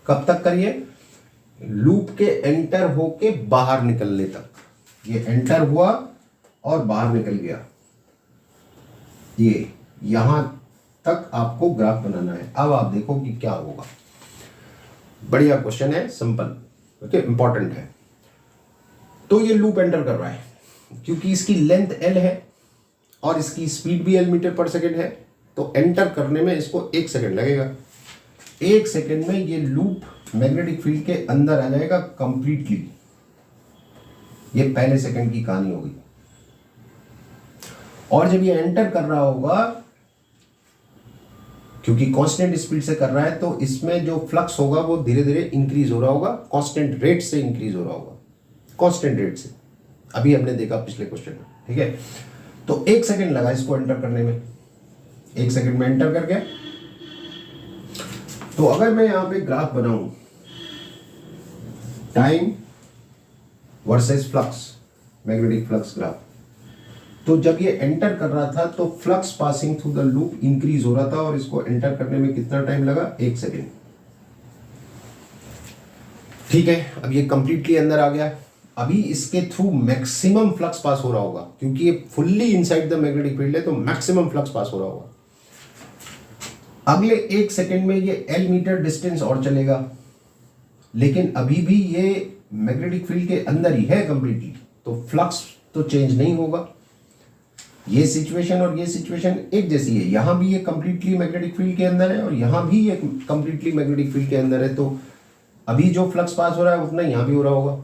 कब तक करिए, लूप के एंटर होके बाहर निकलने तक। ये एंटर हुआ और बाहर निकल गया, ये यहां तक आपको ग्राफ बनाना है। अब आप देखो कि क्या होगा। बढ़िया क्वेश्चन है, सिंपल, ओके, इंपॉर्टेंट है। तो ये लूप एंटर कर रहा है, क्योंकि इसकी लेंथ एल है और इसकी स्पीड भी एल मीटर पर सेकेंड है, तो एंटर करने में इसको 1 सेकेंड लगेगा। 1 सेकेंड में ये लूप मैग्नेटिक फील्ड के अंदर आ जाएगा कंप्लीटली। ये पहले सेकेंड की कहानी होगी। और जब ये एंटर कर रहा होगा, क्योंकि कांस्टेंट स्पीड से कर रहा है, तो इसमें जो फ्लक्स होगा वो धीरे धीरे इंक्रीज हो रहा होगा, कांस्टेंट रेट से इंक्रीज हो रहा होगा, कांस्टेंट रेट से। अभी हमने देखा पिछले क्वेश्चन में, ठीक है। तो 1 सेकेंड लगा इसको एंटर करने में, 1 सेकेंड में एंटर कर गया। तो अगर मैं यहां पे ग्राफ बनाऊं, time versus flux, magnetic flux graph, तो जब ये एंटर कर रहा था तो flux passing through the loop increase हो रहा था, और इसको एंटर करने में कितना टाइम लगा, 1 सेकेंड। ठीक है, अब ये कंप्लीटली अंदर आ गया। अभी इसके थ्रू मैक्सिमम फ्लक्स पास हो रहा होगा, क्योंकि ये fully inside the magnetic field है, तो मैक्सिमम फ्लक्स पास हो रहा होगा। अगले 1 सेकेंड में ये एल मीटर डिस्टेंस और चलेगा, लेकिन अभी भी ये मैग्नेटिक फील्ड के अंदर ही है कंप्लीटली, तो फ्लक्स तो चेंज नहीं होगा। ये सिचुएशन और ये सिचुएशन एक जैसी है, यहां भी ये कंप्लीटली मैग्नेटिक फील्ड के अंदर है और यहां भी ये कंप्लीटली मैग्नेटिक फील्ड के अंदर है, तो अभी जो फ्लक्स पास हो रहा है उतना यहां भी हो रहा होगा।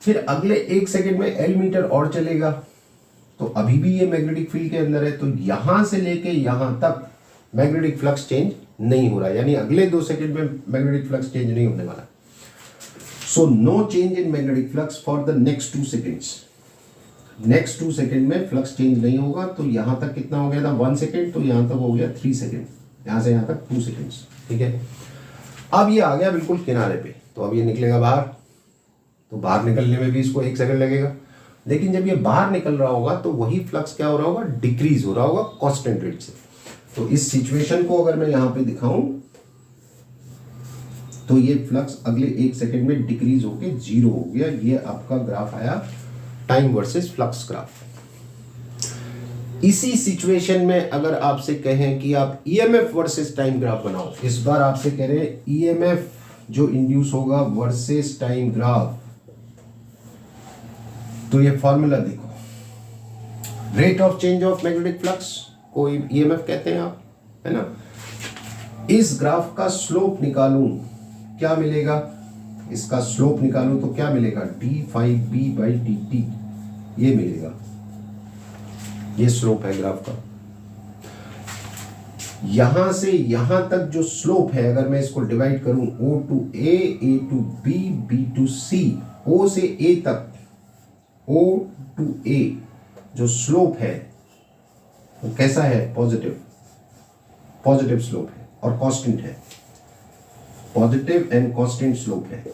फिर अगले 1 सेकेंड में एल मीटर और चलेगा, तो अभी भी ये मैग्नेटिक फील्ड के अंदर है, तो यहां से लेके यहां तक मैग्नेटिक फ्लक्स चेंज नहीं हो रहा है, यानी अगले 2 सेकेंड में मैग्नेटिक फ्लक्स चेंज नहीं होने वाला। So no change in magnetic flux for the next 2 seconds. Next 2 second में फ्लक्स चेंज नहीं होगा, तो यहां तक कितना हो गया था, 1 सेकेंड, तो यहां तक हो गया 3 सेकेंड, यहां से यहां तक 2 सेकेंड्स। ठीक है, अब ये आ गया बिल्कुल किनारे पे, तो अब ये निकलेगा बाहर, तो बाहर निकलने में भी इसको 1 सेकेंड लगेगा। लेकिन जब ये बाहर निकल रहा होगा तो वही फ्लक्स क्या हो रहा होगा, डिक्रीज हो रहा होगा कांस्टेंट रेट से। तो इस सिचुएशन को अगर मैं यहां पे दिखाऊं, तो ये फ्लक्स अगले 1 सेकेंड में डिक्रीज होके 0 हो गया। ये आपका ग्राफ आया टाइम वर्सेस फ्लक्स ग्राफ। इसी सिचुएशन में अगर आपसे कहें कि आप ईएमएफ वर्सेस टाइम ग्राफ बनाओ, इस बार आपसे कह रहे हैं ईएमएफ जो इंड्यूस होगा वर्सेस टाइम ग्राफ, तो ये फॉर्मूला देखो, rate of change of magnetic flux को ईएमएफ कहते हैं आप, है ना। इस ग्राफ का स्लोप निकालूं, क्या मिलेगा, इसका स्लोप निकालूं तो क्या मिलेगा, d∅b/dt, ये मिलेगा। ये स्लोप है ग्राफ का। यहां से यहां तक जो स्लोप है, अगर मैं इसको डिवाइड करूं, O to A, A to B, B to C, O से A तक, O to A जो स्लोप है वो कैसा है, पॉजिटिव, पॉजिटिव स्लोप है और कांस्टेंट है, पॉजिटिव एंड कांस्टेंट स्लोप है।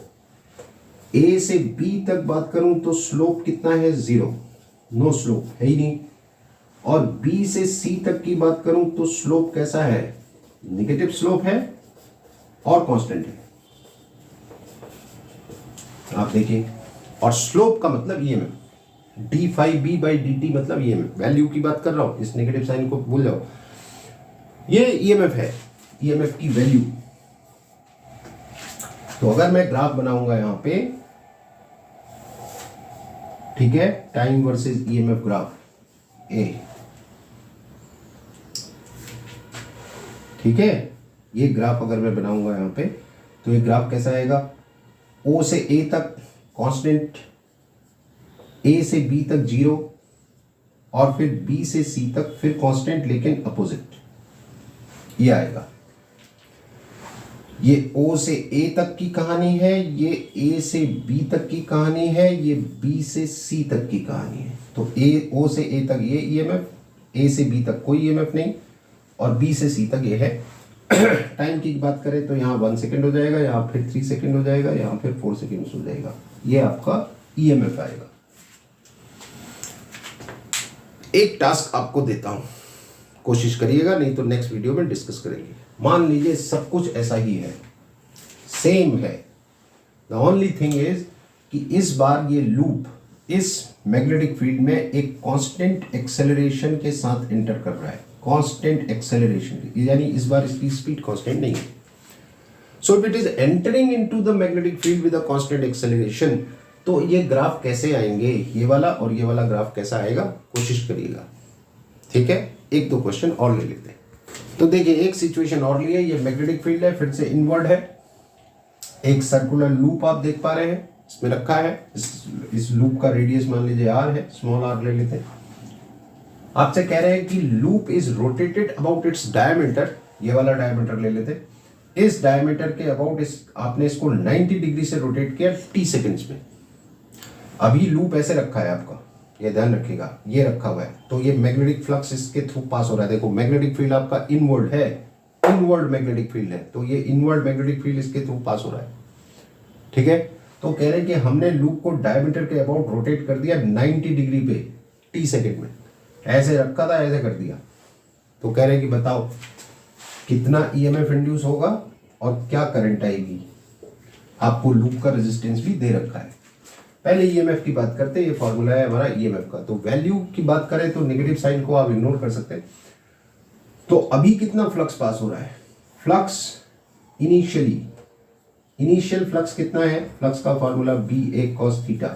A से B तक बात करूं तो स्लोप कितना है, 0, नो स्लोप है ही नहीं। और B से C तक की बात करूं तो स्लोप कैसा है, नेगेटिव स्लोप है और कांस्टेंट है। आप देखिए, और स्लोप का मतलब ईएमएफ, d∅b/dt मतलब ईएमएफ, वैल्यू की बात कर रहा हूं, इस नेगेटिव साइन को भूल जाओ, ये ईएमएफ है, ईएमएफ की वैल्यू। तो अगर मैं ग्राफ बनाऊंगा यहां पे, ठीक है, time versus EMF graph A, ठीक है, ये ग्राफ अगर मैं बनाऊंगा यहां पे, तो ये ग्राफ कैसा आएगा, O से A तक कांस्टेंट, A से B तक 0, और फिर B से C तक फिर कांस्टेंट लेकिन अपोजिट। ये आएगा। ये O से A तक की कहानी है, ये A से B तक की कहानी है, ये B से C तक की कहानी है। तो O से A तक ये EMF, A से B तक कोई EMF नहीं, और B से C तक ये है। टाइम की बात करें तो यहाँ 1 सेकेंड हो जाएगा, यहाँ फिर 3 सेकेंड हो जाएगा, यहाँ फिर 4 सेकेंड्स हो जाएगा। ये आपका EMF आएगा। एक टास्क आपको देता हूं, कोशिश करिएगा, नहीं तो नेक्स्ट वीडियो में डिस्कस करेंगे। मान लीजिए सब कुछ ऐसा ही है, सेम है। द ओनली थिंग इज कि इस बार ये लूप इस मैग्नेटिक फील्ड में एक कांस्टेंट एक्सेलरेशन के साथ एंटर कर रहा है, कांस्टेंट एक्सेलरेशन, यानी इस बार इसकी स्पीड कांस्टेंट नहीं है। So if it is entering into the magnetic field with a constant acceleration, तो ये ग्राफ कैसे आएंगे, ये वाला और ये वाला ग्राफ कैसा आएगा, कोशिश करिएगा। ठीक है, एक दो क्वेश्चन और ले लेते हैं। तो देखिए एक सिचुएशन और ली है, ये मैग्नेटिक फील्ड है, फिर से इनवर्ड है, एक सर्कुलर लूप आप देख पा रहे हैं इसमें रखा है। इस लूप का रेडियस मान लीजिए r है, स्मॉल r ले लेते हैं। आपसे कह रहे हैं कि loop is rotated about its diameter, ये वाला डायमीटर ले लेते हैं। इस डायमीटर के अबाउट आपने इसको 90 डिग्री से रोटेट किया t सेकेंड्स में। अभी लूप ऐसे रखा है आपका, ये ध्यान रखिएगा, ये रखा हुआ है, तो ये मैग्नेटिक फ्लक्स इसके थ्रू पास हो रहा है। देखो मैग्नेटिक फील्ड आपका इनवर्ड है, इनवर्ड मैग्नेटिक फील्ड है, तो ये इनवर्ड मैग्नेटिक फील्ड इसके थ्रू पास हो रहा है। ठीक है, तो कह रहे हैं कि हमने लूप को डायमीटर के अबाउट रोटेट कर दिया 90 डिग्री पे t सेकेंड में। ऐसे रखा था, ऐसे कर दिया। तो कह रहे हैं कि बताओ कितना EMF इंड्यूस होगा और क्या करंट आएगी। आपको लूप का रेजिस्टेंस भी दे रखा है। पहले EMF की बात करते हैं, ये फॉर्मूला है हमारा EMF का। तो वैल्यू की बात करें तो नेगेटिव साइन को आप इग्नोर कर सकते हैं। तो अभी कितना फ्लक्स पास हो रहा है, फ्लक्स इनिशियल फ्लक्स कितना है, फ्लक्स का फॉर्मूला BA cos थीटा।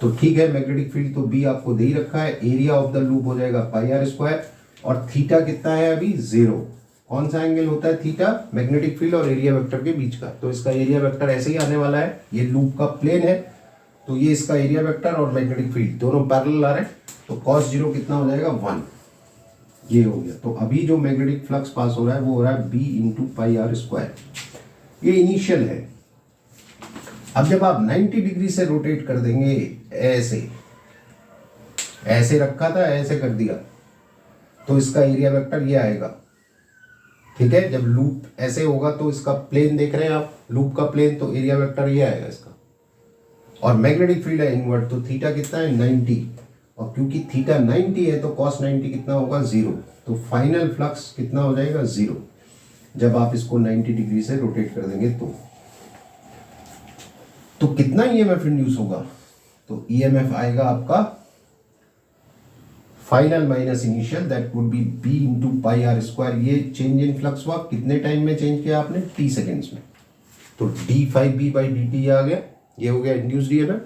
तो ठीक है, मैग्नेटिक फील्ड तो B आपको दे ही रखा है, एरिया ऑफ द लूप हो जाएगा पाई r स्क्वायर, और थीटा कितना है अभी 0। कौन सा एंगल होता है थीटा, मैग्नेटिक फील्ड और एरिया वेक्टर के बीच का। तो इसका एरिया वेक्टर ऐसे ही आने वाला है, ये लूप का प्लेन है, तो ये इसका एरिया वेक्टर और मैग्नेटिक फील्ड दोनों पैरेलल आ रहे हैं। तो cos 0 कितना हो जाएगा 1, ये हो गया। तो अभी जो मैग्नेटिक फ्लक्स पास हो रहा है वो हो रहा है B into pi r square. ये इनिशियल है। अब जब आप 90 डिग्री से रोटेट कर देंगे, ऐसे रखा था, ऐसे कर दिया, तो इसका एरिया वेक्टर ये आएगा। ठीक है, जब लूप ऐसे होगा तो इसका प्लेन देख रहे हैं आप, लूप का प्लेन, तो एरिया वेक्टर ये आएगा इसका। और मैग्नेटिक फील्ड है इनवर्ट, तो थीटा कितना है 90, और क्योंकि थीटा 90 है तो cos 90 कितना होगा 0। तो फाइनल फ्लक्स कितना हो जाएगा 0 जब आप इसको 90 डिग्री से रोटेट कर देंगे। तो कितना EMF इंड्यूस होगा, तो EMF आएगा आपका final minus initial, that would be B into pi r square. ये चेंज इन फ्लक्स हुआ, कितने टाइम में चेंज किया आपने, t सेकेंड्स में। तो d5b/dt ये आ गया, ये हो गया इंड्यूस्ड EMF।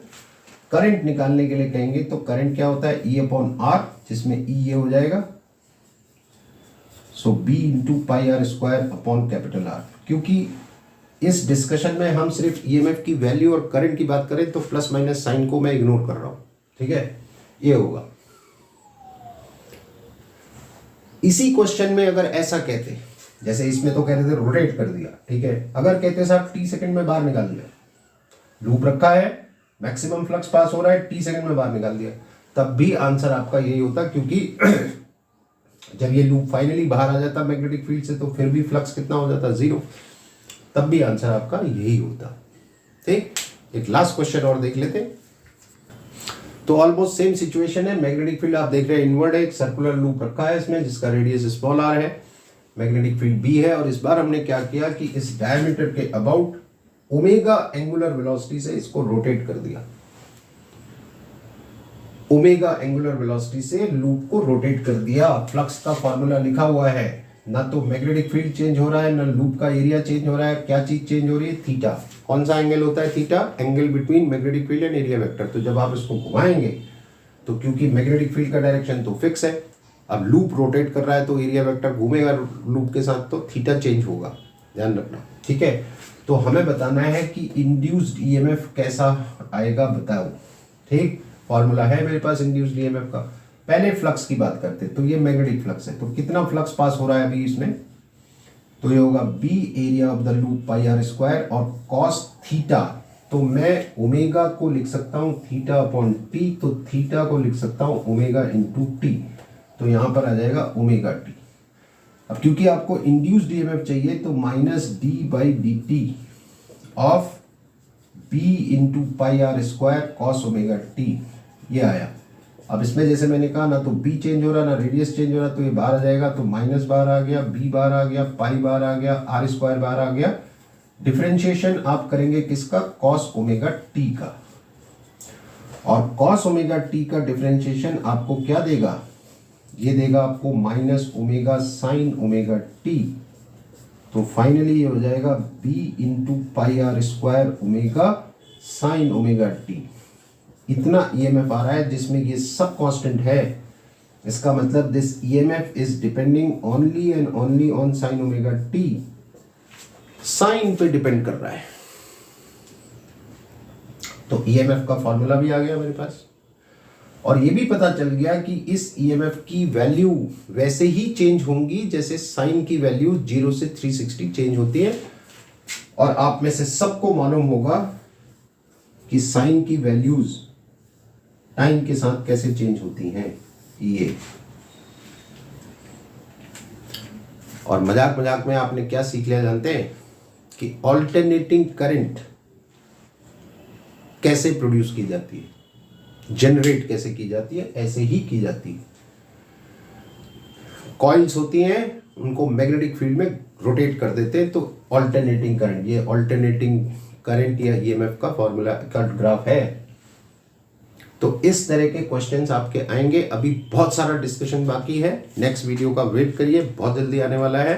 करंट निकालने के लिए कहेंगे तो करंट क्या होता है E/R, जिसमें E ये हो जाएगा, सो B into pi r square upon capital R। क्योंकि इस डिस्कशन में हम सिर्फ EMF की वैल्यू और करंट की बात करें तो प्लस माइनस साइन को मैं इग्नोर कर रहा हूं। ठीक है, ये होगा। इसी क्वेश्चन में अगर ऐसा कहते, जैसे इसमें तो कहते थे रोटेट कर दिया, ठीक है, अगर कहते साहब t सेकंड में बाहर निकाल दिया, लूप रखा है, मैक्सिमम फ्लक्स पास हो रहा है, t सेकंड में बाहर निकाल दिया, तब भी आंसर आपका यही होता, क्योंकि जब ये लूप फाइनली बाहर आ जाता मैग्नेटिक फील्ड से तो फिर भी फ्लक्स कितना हो जाता 0, तब भी आंसर आपका यही होता। ठीक, एक लास्ट क्वेश्चन और देख लेते हैं। तो ऑलमोस्ट सेम सिचुएशन है, मैग्नेटिक फील्ड आप देख रहे हैं इनवर्ड है, एक सर्कुलर लूप रखा है इसमें जिसका रेडियस स्मॉल r है, मैग्नेटिक फील्ड B है, और इस बार हमने क्या किया कि इस डायमीटर के अबाउट ओमेगा एंगुलर वेलोसिटी से इसको रोटेट कर दिया। ओमेगा एंगुलर वेलोसिटी से लूप को रोटेट कर दिया। फ्लक्स का फॉर्मूला लिखा हुआ है, ना तो मैग्नेटिक फील्ड चेंज हो रहा है, ना लूप का एरिया चेंज हो रहा है। क्या चीज चेंज हो रही है, थीटा। कौन सा एंगल होता है, theta, angle between magnetic field and area vector. तो जब आप इसको घुमाएंगे तो क्योंकि मैग्नेटिक फील्ड का डायरेक्शन तो फिक्स है, अब लूप रोटेट कर रहा है तो एरिया वेक्टर घूमेगा लूप के साथ, तो थीटा चेंज होगा, ध्यान रखना। ठीक है, तो हमें बताना है कि इंड्यूस्ड EMF कैसा आएगा, बताओ। ठीक, फॉर्मूला है मेरे पास इंड्यूस्ड EMF का, पहले फ्लक्स की बात करते हैं, तो ये मैग्नेटिक फ्लक्स है, तो कितना फ्लक्स पास हो रहा है अभी इसमें, तो ये होगा B area of the loop pi r square और कॉस थीटा, तो मैं ओमेगा को लिख सकता हूं थीटा अपॉन टी, तो थीटा को लिख सकता हूं ओमेगा इंटू टी, तो यहां पर आ जाएगा ओमेगा टी। अब क्योंकि आपको इंड्यूस्ड ईएमएफ चाहिए तो minus d by d t of B into pi r square cos omega t, ये आया। अब इसमें जैसे मैंने कहा ना तो बी चेंज हो रहा ना रेडियस चेंज हो रहा, तो ये बाहर आ जाएगा, तो माइनस बाहर आ गया, बी बाहर आ गया, पाई बाहर आ गया, आर स्क्वायर बाहर आ गया। डिफरेंशिएशन आप करेंगे किसका, कॉस ओमेगा टी का, और कॉस ओमेगा टी का डिफरेंशिएशन आपको क्या देगा, ये देगा आपको minus omega sine omega t, तो फाइनली ये हो जाएगा B into pi r square omega sine omega t. इतना ईएमएफ आ रहा है जिसमें ये सब कांस्टेंट है, इसका मतलब this EMF is depending only and only on sine omega t, sine पे डिपेंड कर रहा है। तो ईएमएफ का फॉर्मूला भी आ गया मेरे पास, और ये भी पता चल गया कि इस ईएमएफ की वैल्यू वैसे ही चेंज होंगी जैसे साइन की वैल्यू 0 से 360 चेंज होती है। और आप में से सबको मालूम होगा कि साइन की वैल्यूज टाइम के साथ कैसे चेंज होती हैं ये। और मजाक मजाक में आपने क्या सीख लिया जानते हैं कि ऑल्टरनेटिंग करंट कैसे प्रोड्यूस की जाती है, जनरेट कैसे की जाती है, ऐसे ही की जाती है। कॉइल्स होती हैं, उनको मैग्नेटिक फील्ड में रोटेट कर देते हैं, तो ऑल्टरनेटिंग करंट, ये ऑल्टरनेटिंग करंट या ईएमएफ का फॉर्मूला का ग्राफ है। तो इस तरह के क्वेश्चंस आपके आएंगे। अभी बहुत सारा डिस्कशन बाकी है, नेक्स्ट वीडियो का वेट करिए, बहुत जल्दी आने वाला है।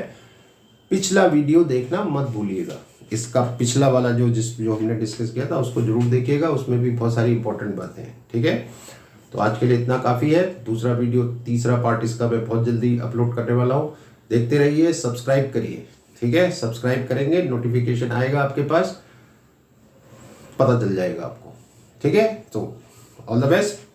पिछला वीडियो देखना मत भूलिएगा, इसका पिछला वाला जो हमने डिस्कस किया था उसको जरूर देखिएगा, उसमें भी बहुत सारी इंपॉर्टेंट बातें हैं। ठीक है, तो आज के लिए इतना काफ़ी है। दूसरा वीडियो, तीसरा पार्ट इसका मैं बहुत जल्दी अपलोड करने वाला हूँ, देखते रहिए, सब्सक्राइब करिए। ठीक है, सब्सक्राइब करेंगे, नोटिफिकेशन आएगा आपके पास, पता चल जाएगा आपको। ठीक है, तो ऑल द बेस्ट।